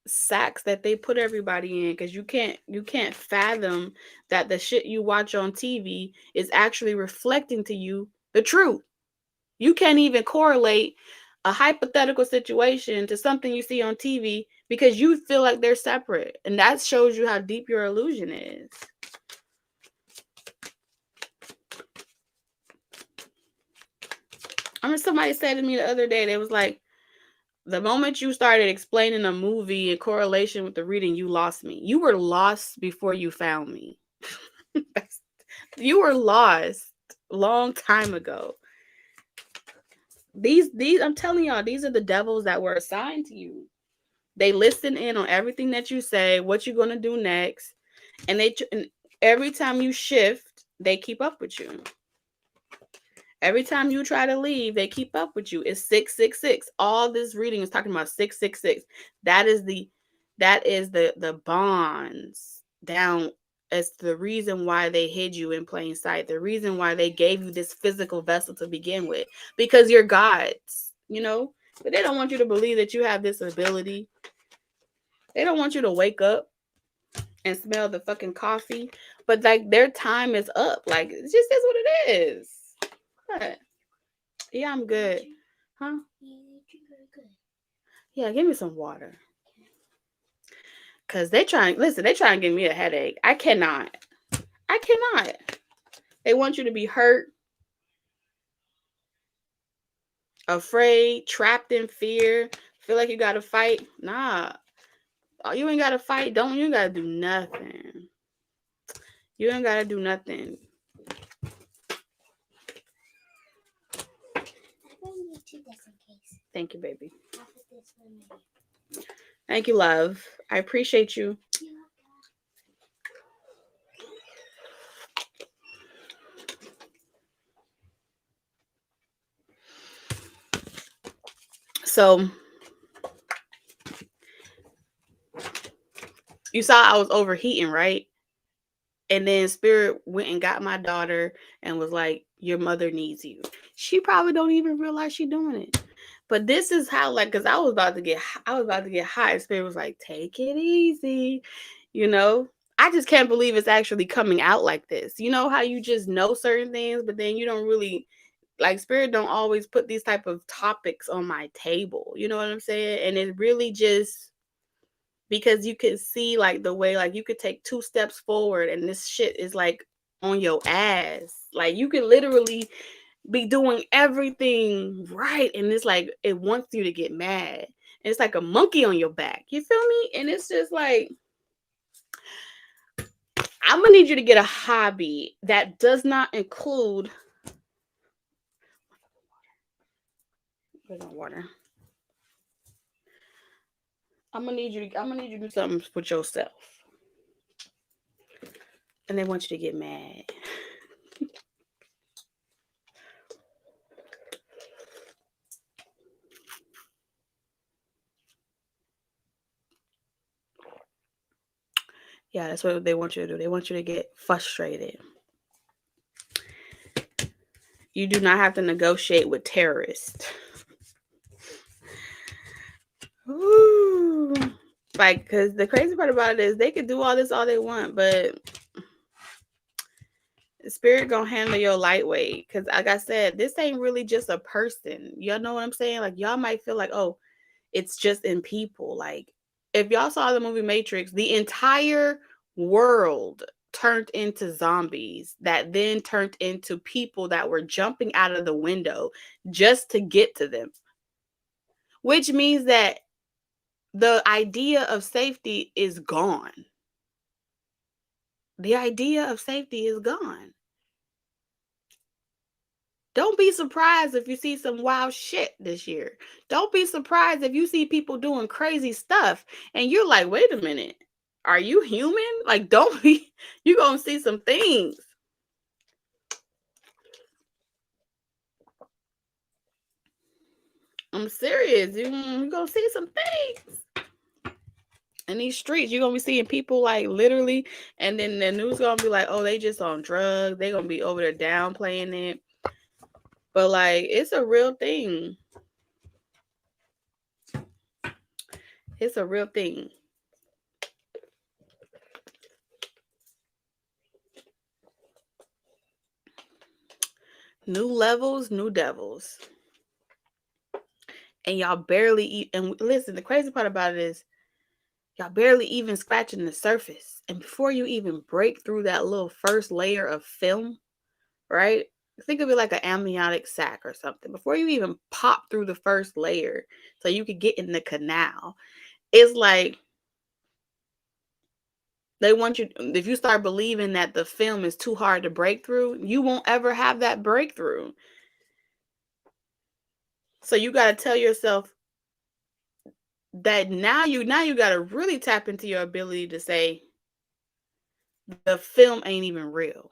sacks that they put everybody in, because you can't fathom that the shit you watch on TV is actually reflecting to you the truth. You can't even correlate a hypothetical situation to something you see on TV because you feel like they're separate. And that shows you how deep your illusion is. I mean, somebody said to me the other day, they was like, the moment you started explaining a movie in correlation with the reading, you lost me. You were lost before you found me. You were lost a long time ago. These I'm telling y'all, these are the devils that were assigned to you. They listen in on everything that you say, what you're going to do next. And every time you shift, they keep up with you. Every time you try to leave, they keep up with you. It's 666. All this reading is talking about 666. That is the bonds down. It's the reason why they hid you in plain sight. The reason why they gave you this physical vessel to begin with, because you're gods, you know. But they don't want you to believe that you have this ability. They don't want you to wake up and smell the fucking coffee. But like their time is up. Like it just is what it is. What? Yeah, I'm good. Huh? Yeah, give me some water. Cause they trying to give me a headache. I cannot. They want you to be hurt, afraid, trapped in fear, feel like you gotta fight. Nah. You ain't gotta fight. You ain't gotta do nothing. You ain't gotta do nothing. Thank you, baby. Thank you, love. I appreciate you. So you saw I was overheating, right? And then Spirit went and got my daughter and was like, your mother needs you. She probably don't even realize she's doing it. But this is how, like, because I was about to get hot. And Spirit was like, take it easy. You know, I just can't believe it's actually coming out like this. You know how you just know certain things, but then you don't really, like, Spirit don't always put these type of topics on my table. You know what I'm saying? And it really just, because you can see like the way, like you could take 2 steps forward and this shit is like on your ass. Like you could literally be doing everything right, and it's like it wants you to get mad. And it's like a monkey on your back. You feel me? And it's just like, I'm gonna need you to get a hobby that does not include water. I'm gonna need you to do something with yourself. And they want you to get mad. Yeah, that's what they want you to do. They want you to get frustrated. You do not have to negotiate with terrorists. Ooh. Like, because the crazy part about it is they could do all this all they want, but the Spirit gonna handle your lightweight. Because like I said, this ain't really just a person. Y'all know what I'm saying? Like, y'all might feel like, oh, it's just in people. Like, if y'all saw the movie Matrix, the entire world turned into zombies that then turned into people that were jumping out of the window just to get to them. Which means that the idea of safety is gone. The idea of safety is gone. Don't be surprised if you see some wild shit this year. Don't be surprised if you see people doing crazy stuff and you're like, wait a minute, are you human? Like, don't be, you're going to see some things. I'm serious. You're going to see some things. In these streets, you're going to be seeing people like literally, and then the news going to be like, oh, they just on drugs. They're going to be over there downplaying it. But like, it's a real thing. It's a real thing. New levels, new devils. And y'all barely eat. And listen, the crazy part about it is y'all barely even scratching the surface. And before you even break through that little first layer of film, right? Think of it like an amniotic sac or something. Before you even pop through the first layer so you could get in the canal, it's like they want you, if you start believing that the film is too hard to break through, you won't ever have that breakthrough. So you got to tell yourself that now you got to really tap into your ability to say the film ain't even real.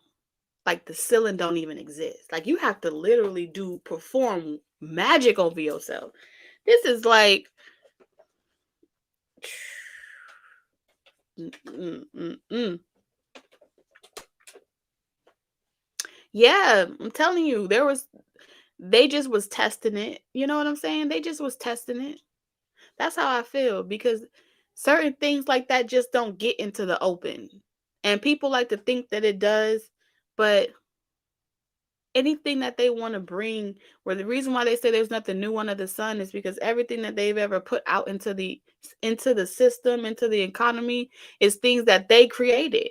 Like the ceiling don't even exist. Like you have to literally perform magic over yourself. This is like yeah, I'm telling you, they just was testing it. You know what I'm saying? They just was testing it. That's how I feel, because certain things like that just don't get into the open. And people like to think that it does, but anything that they want to bring, where the reason why they say there's nothing new under the sun is because everything that they've ever put out into the system, into the economy, is things that they created.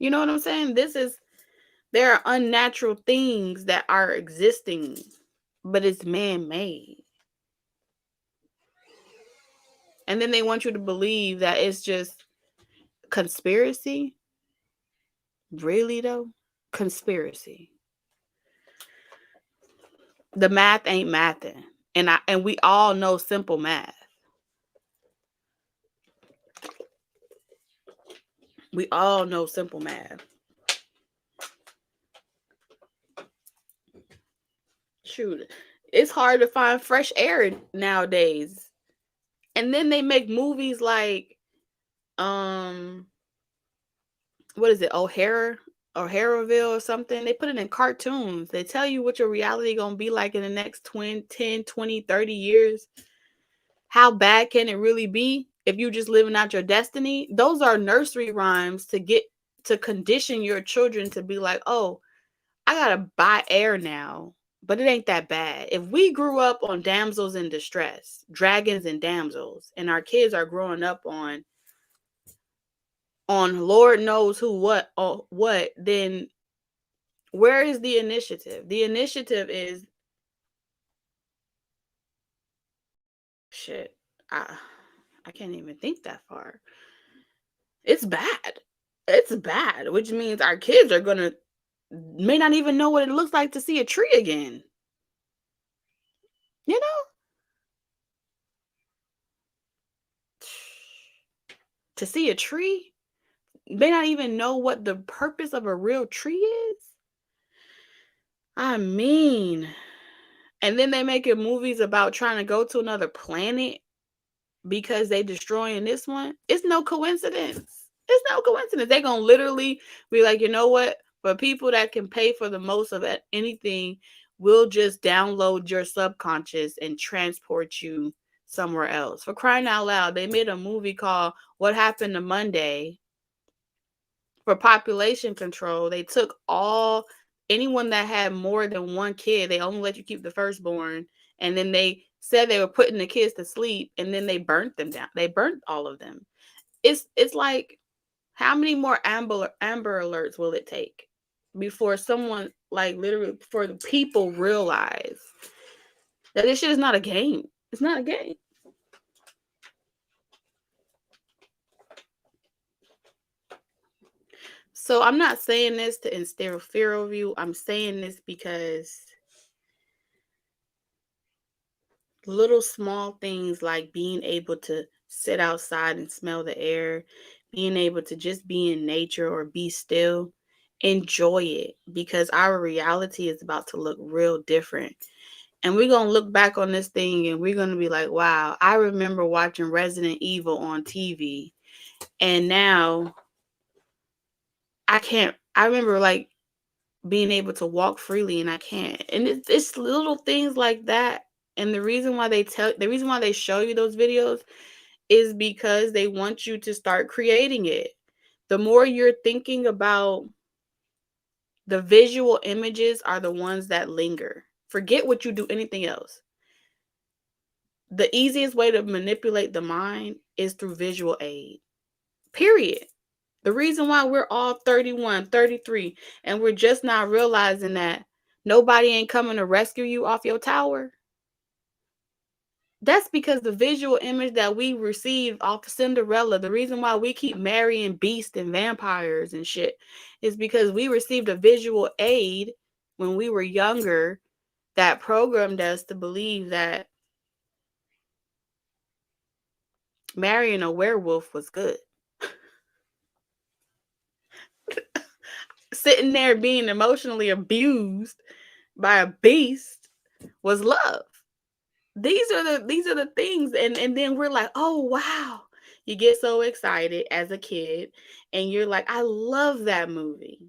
You know what I'm saying? There are unnatural things that are existing, but it's man-made. And then they want you to believe that it's just conspiracy. Really though? Conspiracy. The math ain't mathing. And we all know simple math. We all know simple math. Shoot, it's hard to find fresh air nowadays. And then they make movies like what is it, O'Harraville or something. They put it in cartoons. They tell you what your reality gonna be like in the next 10, 20, 30 years. How bad can it really be if you just living out your destiny? Those are nursery rhymes to condition your children to be like, oh, I gotta buy air now, but it ain't that bad. If we grew up on damsels in distress, dragons and damsels, and our kids are growing up on Lord knows who, what, then where is the initiative? The initiative is shit. I can't even think that far. It's bad. It's bad, which means our kids may not even know what it looks like to see a tree again. You know? To see a tree? May not even know what the purpose of a real tree is. I mean, and then they making movies about trying to go to another planet because they destroying this one. It's no coincidence. It's no coincidence. They're going to literally be like, you know what? For people that can pay for the most of anything, we'll just download your subconscious and transport you somewhere else. For crying out loud, they made a movie called What Happened to Monday. For population control, they took anyone that had more than one kid, they only let you keep the firstborn, and then they said they were putting the kids to sleep, and then they burnt them down. They burnt all of them. It's like, how many more Amber Alerts will it take before someone, like literally, before the people realize that this shit is not a game? It's not a game. So I'm not saying this to instill fear of you. I'm saying this because little small things like being able to sit outside and smell the air, being able to just be in nature or be still, enjoy it, because our reality is about to look real different. And we're going to look back on this thing and we're going to be like, wow, I remember watching Resident Evil on TV. And now I remember like being able to walk freely and I can't. And it's little things like that. And the reason why they show you those videos is because they want you to start creating it. The more you're thinking about, the visual images are the ones that linger. Forget what you do, anything else. The easiest way to manipulate the mind is through visual aid. Period. The reason why we're all 31, 33, and we're just not realizing that nobody ain't coming to rescue you off your tower, that's because the visual image that we received off Cinderella, the reason why we keep marrying beasts and vampires and shit, is because we received a visual aid when we were younger that programmed us to believe that marrying a werewolf was good. Sitting there being emotionally abused by a beast was love. These are the things, and then we're like, oh wow. You get so excited as a kid and you're like, I love that movie.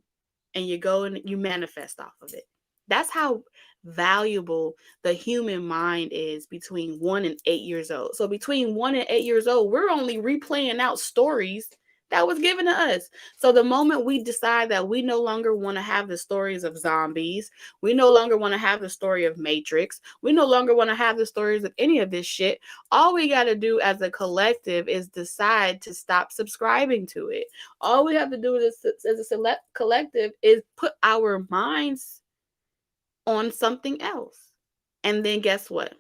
And you go and you manifest off of it. That's how valuable the human mind is between 1 and 8 years old. So between 1 and 8 years old, we're only replaying out stories that was given to us. So the moment we decide that we no longer want to have the stories of zombies, we no longer want to have the story of Matrix, we no longer want to have the stories of any of this shit, all we got to do as a collective is decide to stop subscribing to it. All we have to do as a collective is put our minds on something else. And then guess what?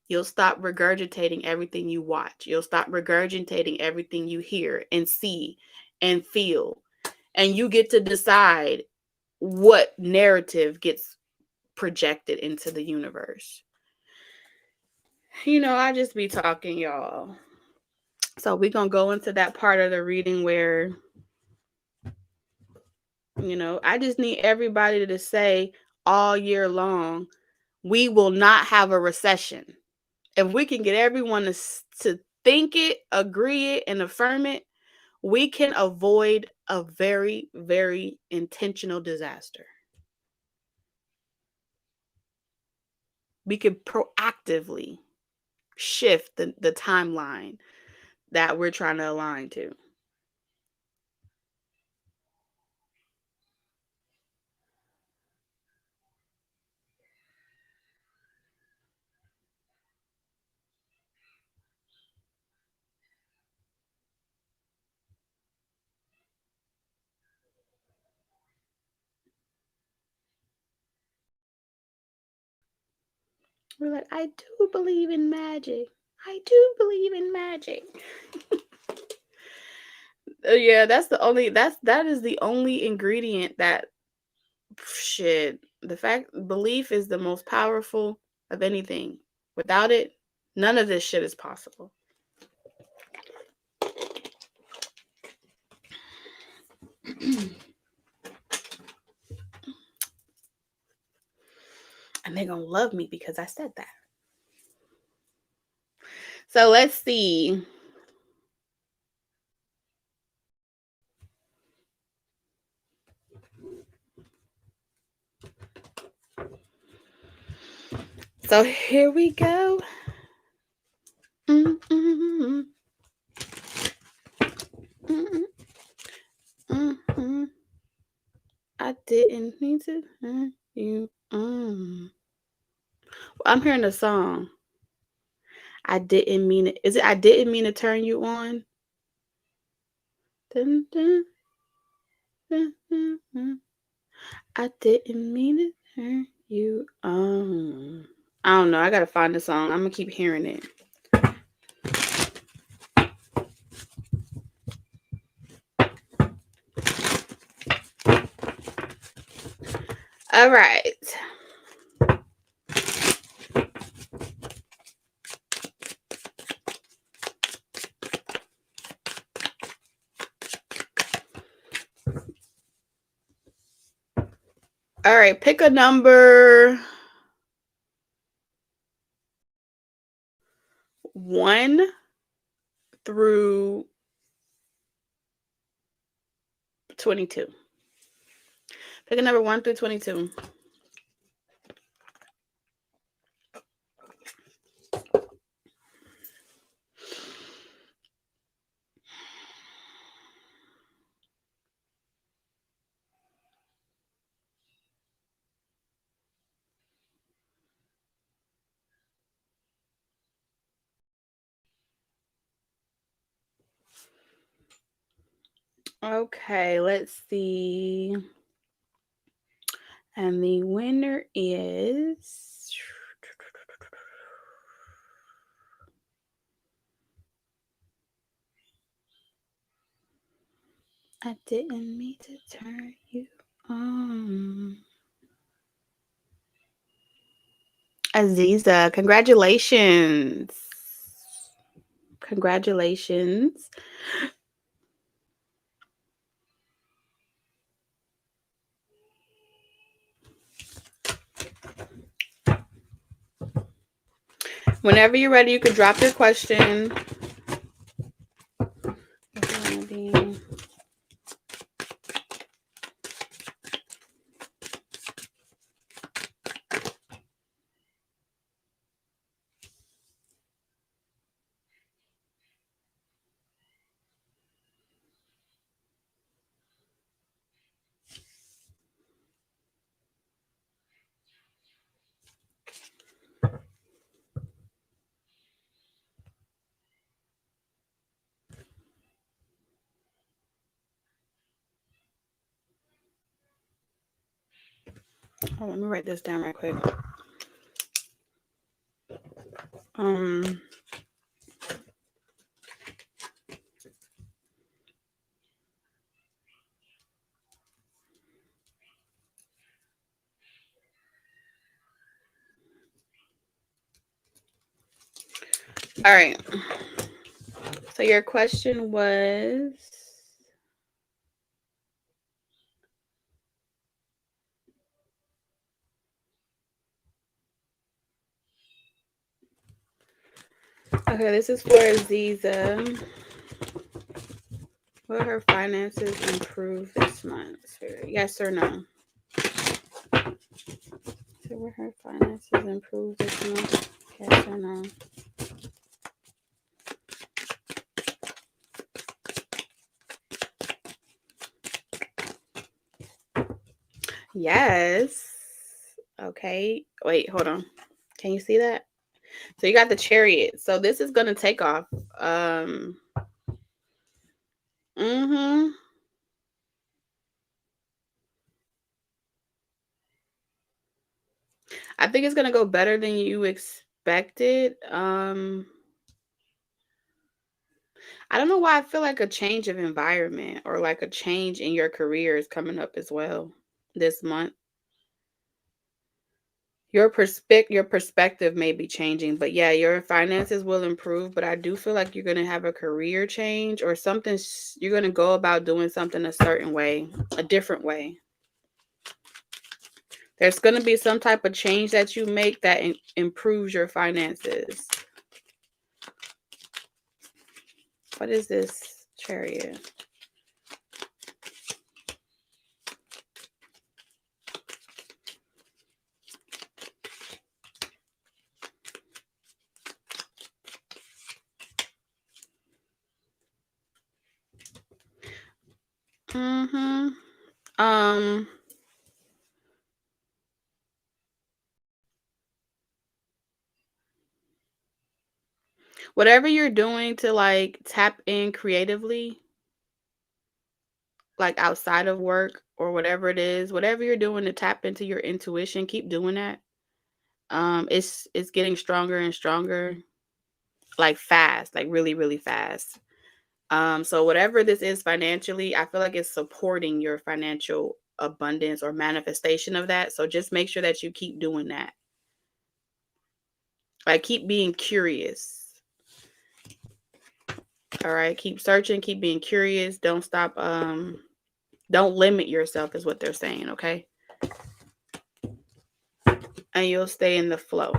You'll stop regurgitating everything you watch. You'll stop regurgitating everything you hear and see and feel. And you get to decide what narrative gets projected into the universe. You know, I just be talking, y'all. So we're going to go into that part of the reading where, you know, I just need everybody to say all year long, we will not have a recession. If we can get everyone to think it, agree it, and affirm it, we can avoid a very, very intentional disaster. We can proactively shift the timeline that we're trying to align to. We're like, I do believe in magic. I do believe in magic. Yeah, that is the only ingredient that shit. The fact belief is the most powerful of anything. Without it, none of this shit is possible. And they're gonna love me because I said that. So let's see. So here we go. Mm-hmm. Mm-hmm. Mm-hmm. I didn't mean to hurt you. I'm hearing a song. I didn't mean it. Is it I didn't mean to turn you on? Dun, dun, dun, dun, dun. I didn't mean to turn you on. I don't know. I gotta find the song. I'm gonna keep hearing it. All right. All right. Pick a number 1 through 22. Pick a number 1 through 22. Okay, let's see. And the winner is... I didn't mean to turn you on. Aziza, congratulations. Congratulations. Whenever you're ready, you can drop your question. Oh, let me write this down right quick. All right. So your question was... Okay, this is for Aziza. Will her finances improve this month? Yes or no? So will her finances improve this month? Yes or no? Yes. Okay. Wait, hold on. Can you see that? So you got the Chariot. So this is going to take off. I think it's going to go better than you expected. I don't know why I feel like a change of environment or like a change in your career is coming up as well this month. Your perspective may be changing, but yeah, your finances will improve, but I do feel like you're going to have a career change or something. You're going to go about doing something a certain way, a different way. There's going to be some type of change that you make that improves your finances. What is this, Chariot? Whatever you're doing to like tap in creatively, like outside of work or whatever it is, whatever you're doing to tap into your intuition, keep doing that. It's getting stronger and stronger, like fast, like really, really fast. So whatever this is financially, I feel like it's supporting your financial abundance or manifestation of that. So just make sure that you keep doing that. Like keep being curious. All right, keep searching, keep being curious. Don't stop. Don't limit yourself is what they're saying, okay? And you'll stay in the flow.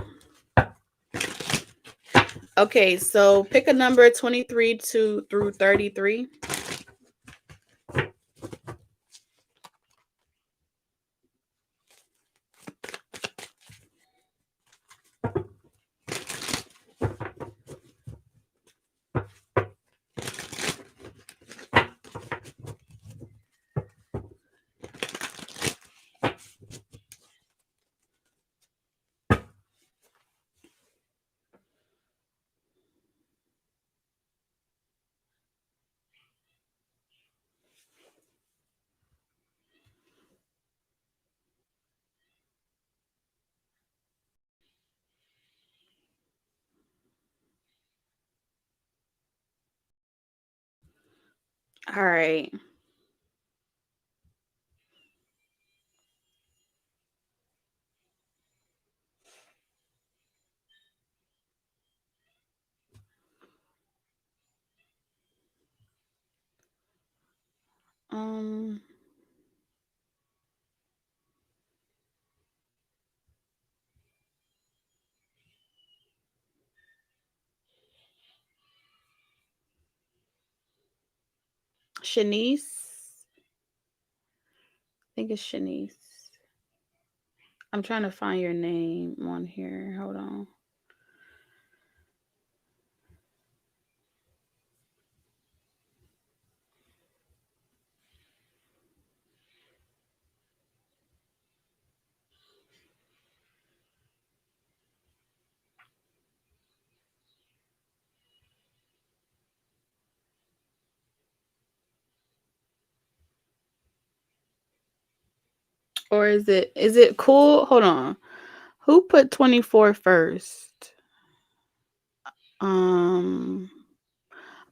Okay, so pick a number 23 through 33. All right. Um Shanice. I think it's Shanice. I'm trying to find your name on here. Hold on. Or is it cool? Hold on. Who put 24 first? Um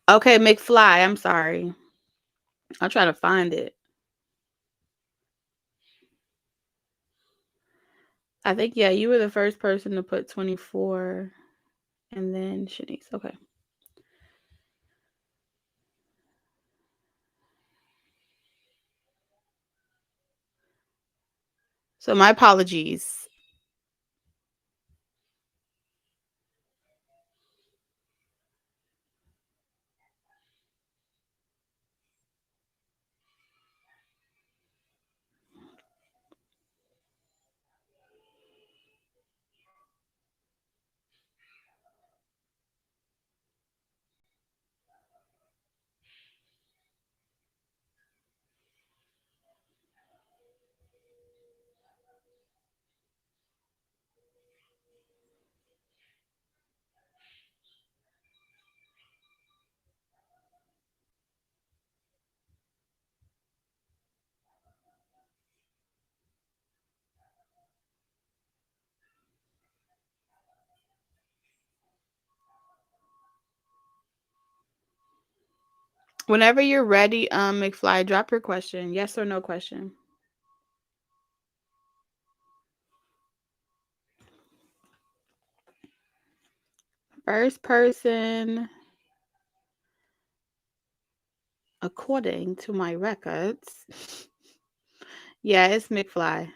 Okay, McFly. I'm sorry. I'll try to find it. I think yeah, you were the first person to put 24 and then Shanice. Okay. So my apologies. Whenever you're ready, McFly, drop your question. Yes or no question. First person, according to my records. Yeah, it's McFly.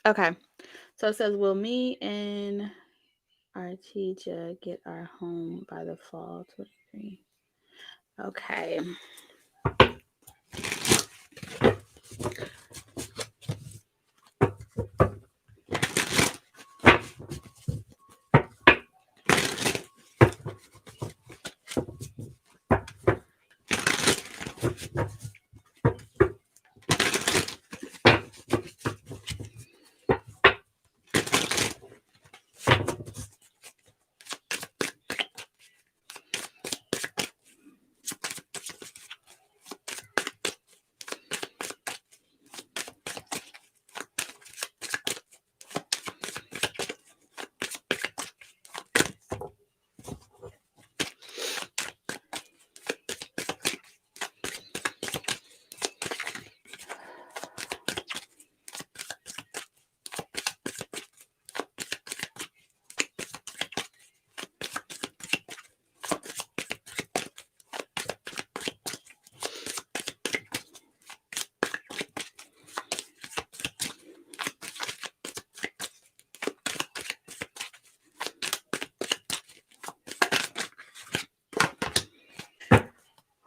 Okay. So it says, will me and our teacher get our home by the fall 23? Okay.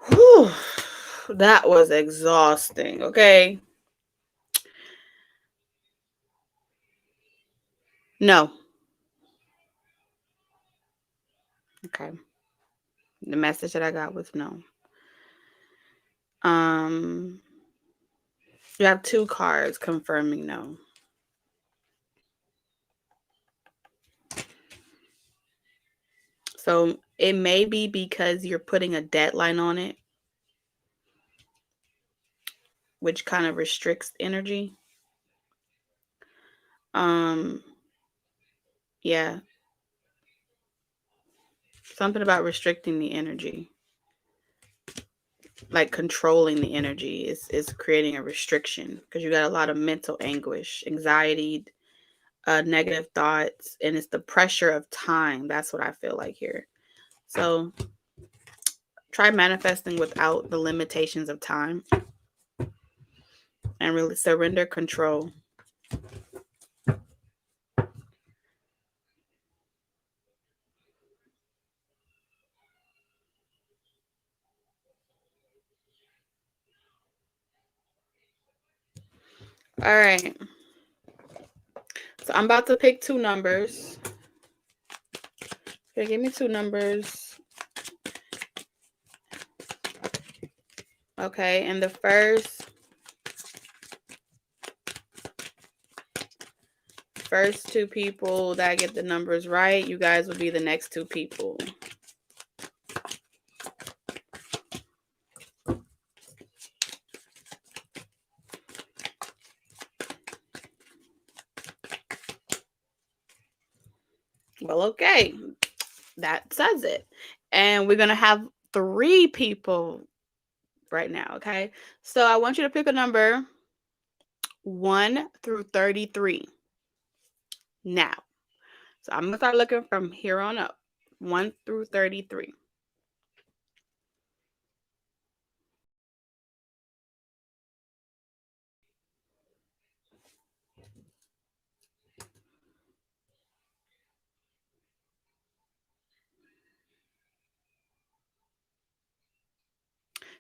Whew, that was exhausting. Okay. No. Okay. The message that I got was no. You have 2 cards confirming no. So it may be because you're putting a deadline on it, which kind of restricts energy. Yeah. Something about restricting the energy. Like controlling the energy is creating a restriction because you got a lot of mental anguish, anxiety, negative thoughts, and it's the pressure of time. That's what I feel like here. So try manifesting without the limitations of time and really surrender control. All right. So I'm about to pick 2 numbers. Okay, give me 2 numbers. Okay, and the first 2 people that get the numbers right, you guys will be the next 2 people. Well, okay. That says it. And we're going to have 3 people right now, okay? So I want you to pick a number 1 through 33. Now. So I'm going to start looking from here on up. 1 through 33.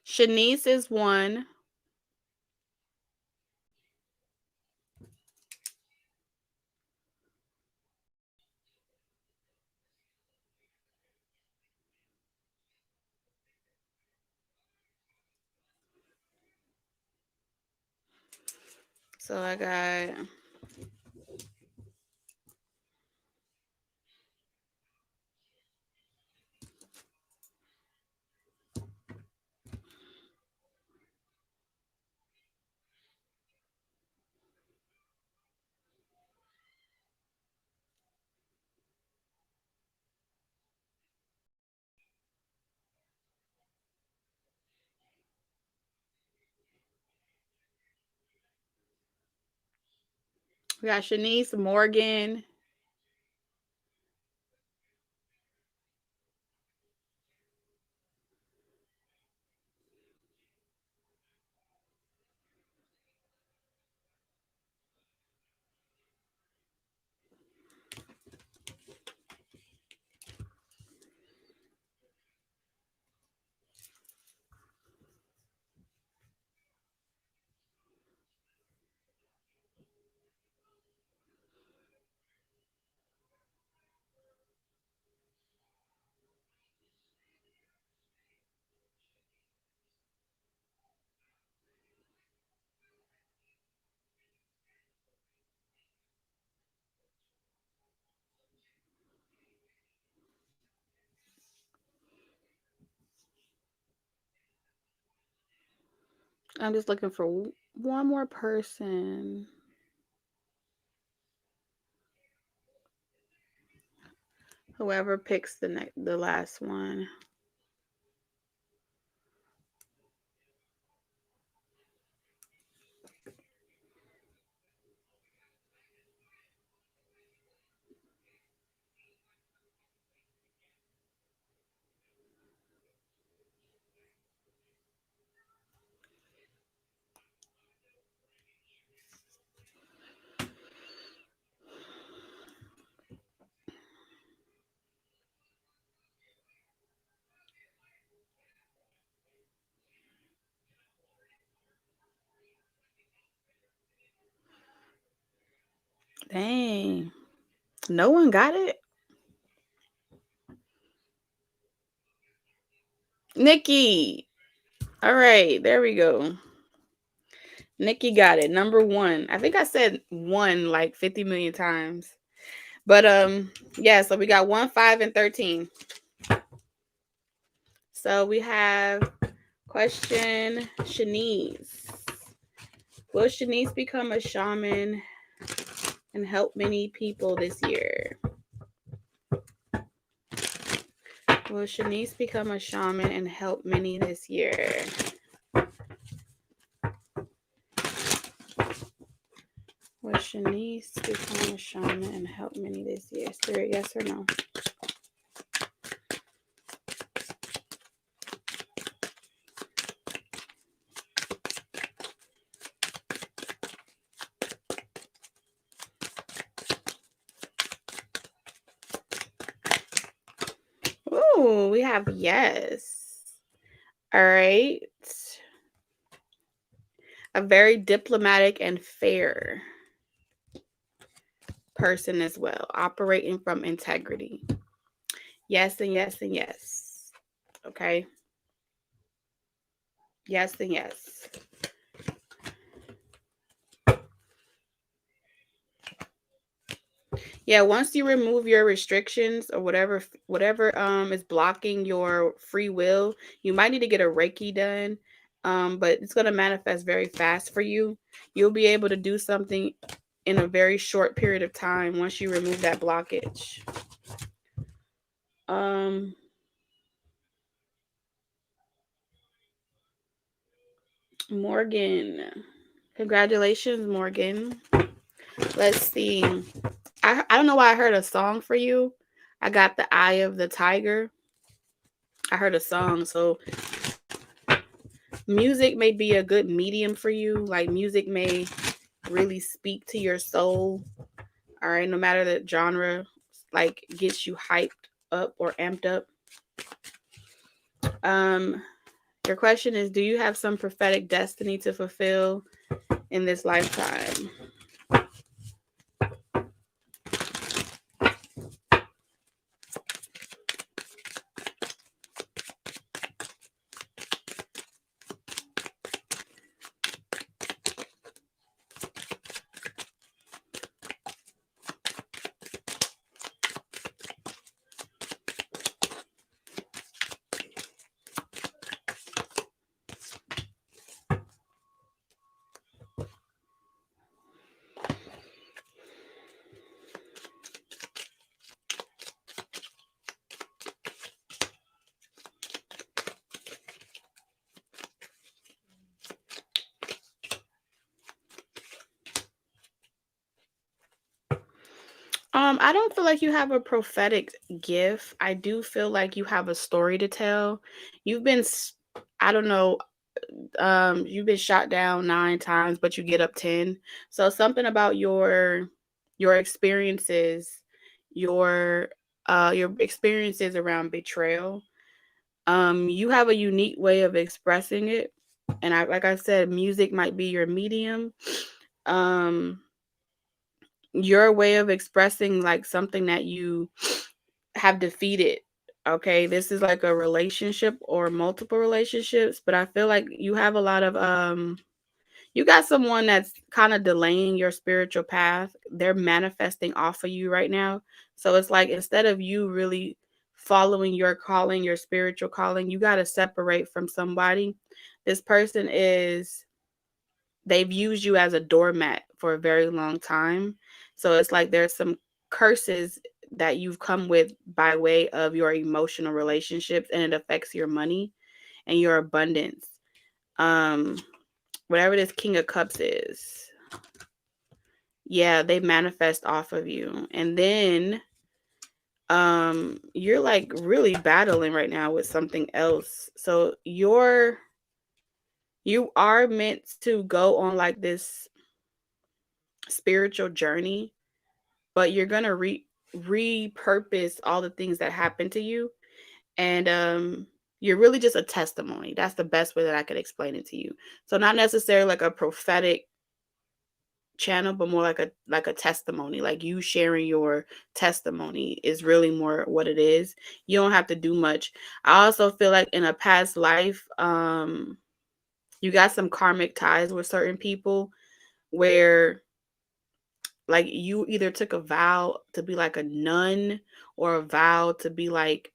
Shanice is 1. So I got Shanice, Morgan. I'm just looking for one more person. Whoever picks the last one. Dang. No one got it? Nikki. All right, there we go. Nikki got it. Number 1. I think I said 1 like 50 million times. But yeah, so we got 1, 5, and 13. So we have question Shanice. Will Shanice become a shaman and help many people this year? Will Shanice become a shaman and help many this year? Will Shanice become a shaman and help many this year? Spirit, yes or no? Ooh, we have yes. All right. A very diplomatic and fair person as well, operating from integrity. Yes, and yes, and yes. Okay. Yes, and yes. Yeah, once you remove your restrictions or whatever is blocking your free will, you might need to get a Reiki done. But it's gonna manifest very fast for you. You'll be able to do something in a very short period of time once you remove that blockage. Um Morgan. Congratulations, Morgan. Let's see. I don't know why I heard a song for you. I got the Eye of the Tiger. I heard a song, so music may be a good medium for you. Like music may really speak to your soul. All right, no matter the genre, like gets you hyped up or amped up. Um, your question is, do you have some prophetic destiny to fulfill in this lifetime? I don't feel like you have a prophetic gift. I do feel like you have a story to tell. You've been, I don't know, you've been shot down 9 times, but you get up 10. So something about your experiences, your your experiences around betrayal. You have a unique way of expressing it, and like I said, music might be your medium. Um, your way of expressing like something that you have defeated. Okay, this is like a relationship or multiple relationships, but I feel like you have a lot of you got someone that's kind of delaying your spiritual path. They're manifesting off of you right now. So it's like instead of you really following your calling, your spiritual calling, you got to separate from somebody. This person is they've used you as a doormat for a very long time. So it's like there's some curses that you've come with by way of your emotional relationships, and it affects your money and your abundance. Um, whatever this King of Cups is, yeah, they manifest off of you. And then you're like really battling right now with something else. So you are meant to go on like this spiritual journey, but you're gonna repurpose all the things that happened to you, and you're really just a testimony. That's the best way that I could explain it to you. So not necessarily like a prophetic channel, but more like a testimony. Like you sharing your testimony is really more what it is. You don't have to do much. I also feel like in a past life, you got some karmic ties with certain people where like you either took a vow to be like a nun, or a vow to be like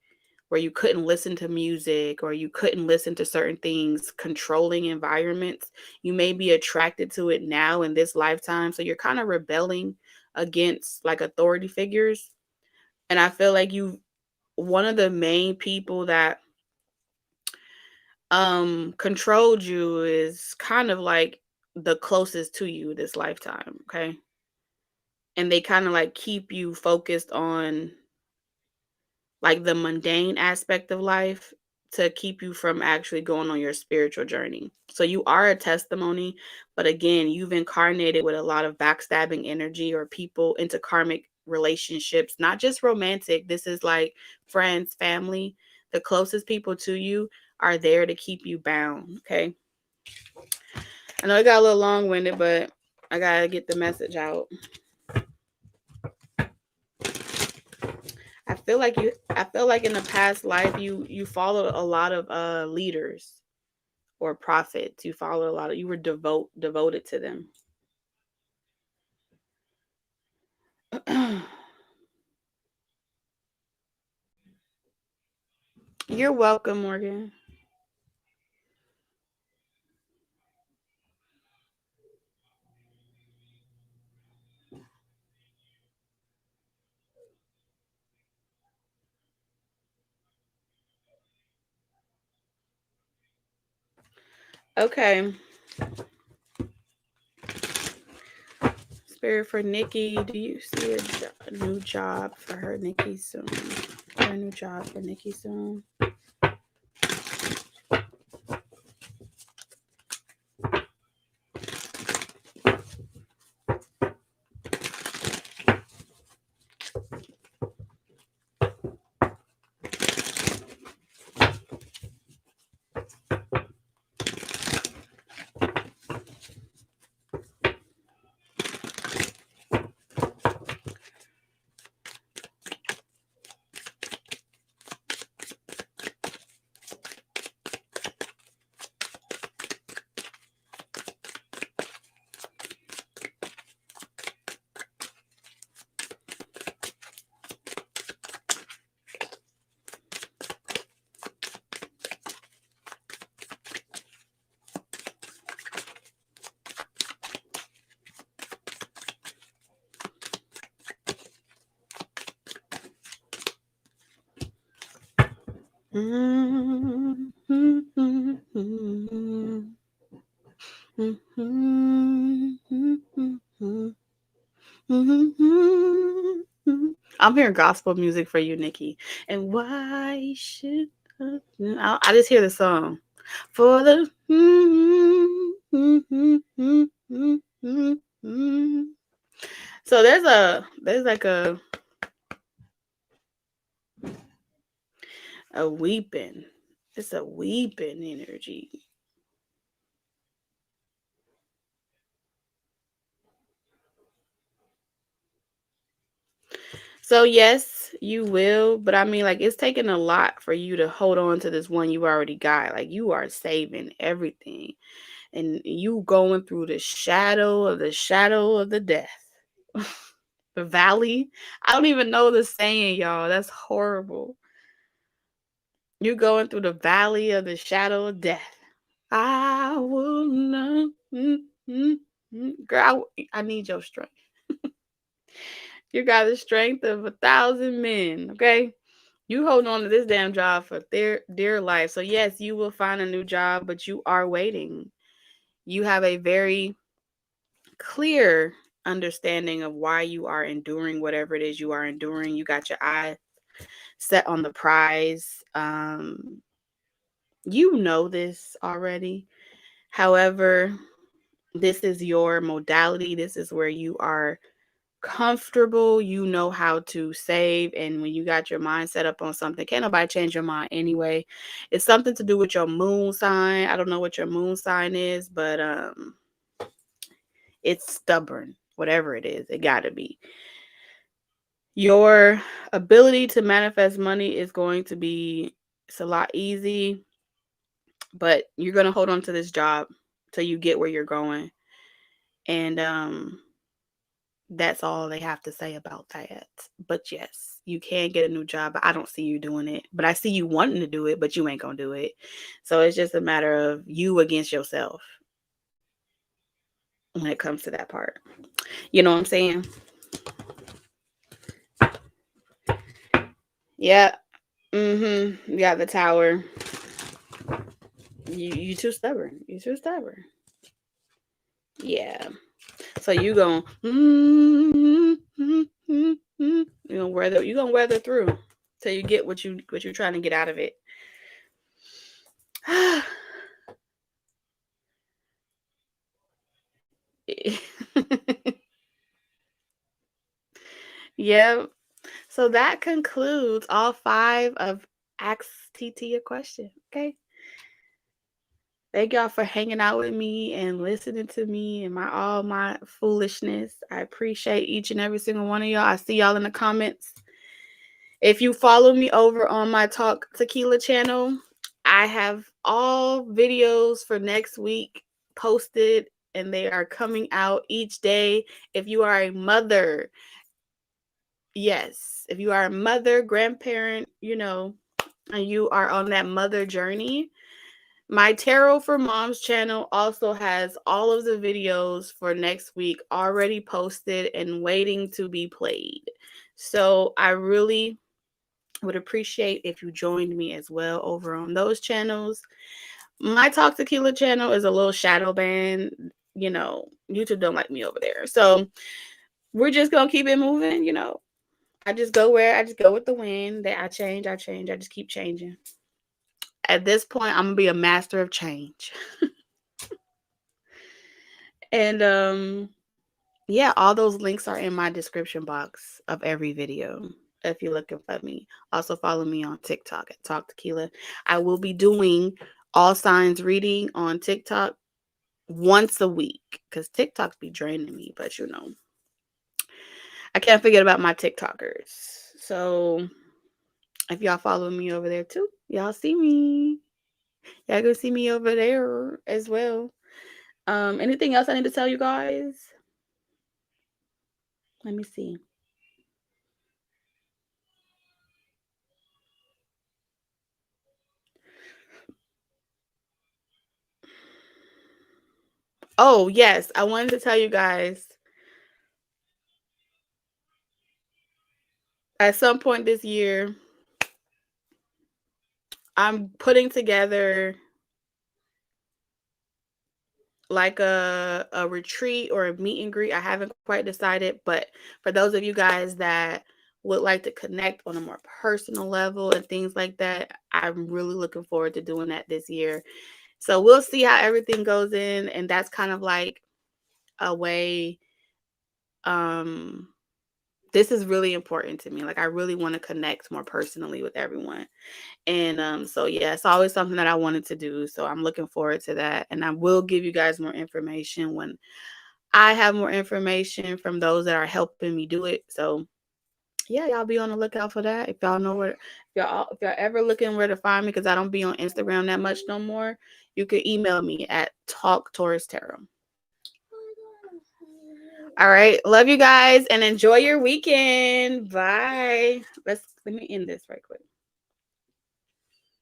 where you couldn't listen to music or you couldn't listen to certain things, controlling environments. You may be attracted to it now in this lifetime. So you're kind of rebelling against like authority figures. And I feel like you, one of the main people that controlled you is kind of like the closest to you this lifetime, okay? And they kind of like keep you focused on like the mundane aspect of life to keep you from actually going on your spiritual journey. So you are a testimony, but again, you've incarnated with a lot of backstabbing energy or people into karmic relationships, not just romantic. This is like friends, family. The closest people to you are there to keep you bound, okay? I know it got a little long-winded, but I got to get the message out. I feel like in the past life you followed a lot of leaders or prophets. You followed a lot of, you were devoted to them. You're welcome, Morgan. Okay. Spirit for Nikki. Do you see a new job for her, Nikki, soon? A new job for Nikki soon? I'm hearing gospel music for you, Nikki. And why should I just hear the song for the so there's like a weeping. It's a weeping energy. So yes, you will, but I mean like it's taking a lot for you to hold on to this one you already got. Like you are saving everything and you going through the shadow of the death. The valley. I don't even know the saying, y'all. That's horrible. You're going through the valley of the shadow of death. I will not. Girl, I need your strength. You got the strength of 1,000 men, okay? You holding on to this damn job for dear life. So yes, you will find a new job, but you are waiting. You have a very clear understanding of why you are enduring whatever it is you are enduring. You got your eye set on the prize. You know this already. However, this is your modality. This is where you are comfortable. You know how to save. And when you got your mind set up on something, can't nobody change your mind anyway. It's something to do with your moon sign. I don't know what your moon sign is, but it's stubborn. Whatever it is, it gotta be. Your ability to manifest money is going to be, it's a lot easy, but you're gonna hold on to this job till you get where you're going. And that's all they have to say about that. But yes, you can get a new job, but I don't see you doing it. But I see you wanting to do it, but you ain't gonna do it. So it's just a matter of you against yourself when it comes to that part. You know what I'm saying? Yeah. You got the tower. You too stubborn. You too stubborn. Yeah. So you going you gonna weather through till you get what you're trying to get out of it. Yep. So that concludes all 5 of Ask TT a Question. Okay. Thank y'all for hanging out with me and listening to me and all my foolishness. I appreciate each and every single one of y'all. I see y'all in the comments. If you follow me over on my Talk Tequila channel, I have all videos for next week posted and they are coming out each day. If you are a mother, yes, if you are a mother, grandparent, and you are on that mother journey, my Tarot for Moms channel also has all of the videos for next week already posted and waiting to be played. So I really would appreciate if you joined me as well over on those channels. My Talk Tequila channel is a little shadow banned. YouTube don't like me over there. So we're just going to keep it moving. I just go with the wind. That I change. I just keep changing. At this point, I'm going to be a master of change. And yeah, all those links are in my description box of every video if you're looking for me. Also follow me on TikTok at Talk Tequila. I will be doing all signs reading on TikTok once a week because TikToks be draining me, but I can't forget about my TikTokers. So if y'all follow me over there too, y'all see me. Y'all go see me over there as well. Anything else I need to tell you guys? Let me see. Oh, yes. I wanted to tell you guys at some point this year, I'm putting together like a retreat or a meet and greet. I haven't quite decided, but for those of you guys that would like to connect on a more personal level and things like that, I'm really looking forward to doing that this year. So we'll see how everything goes in, and that's kind of like a way this is really important to me. Like I really want to connect more personally with everyone. And so yeah, it's always something that I wanted to do. So I'm looking forward to that. And I will give you guys more information when I have more information from those that are helping me do it. So yeah, y'all be on the lookout for that. If y'all know if y'all ever looking where to find me, because I don't be on Instagram that much no more, you can email me at Talk Taurus Tarot. All right. Love you guys and enjoy your weekend. Bye. Let me end this right quick.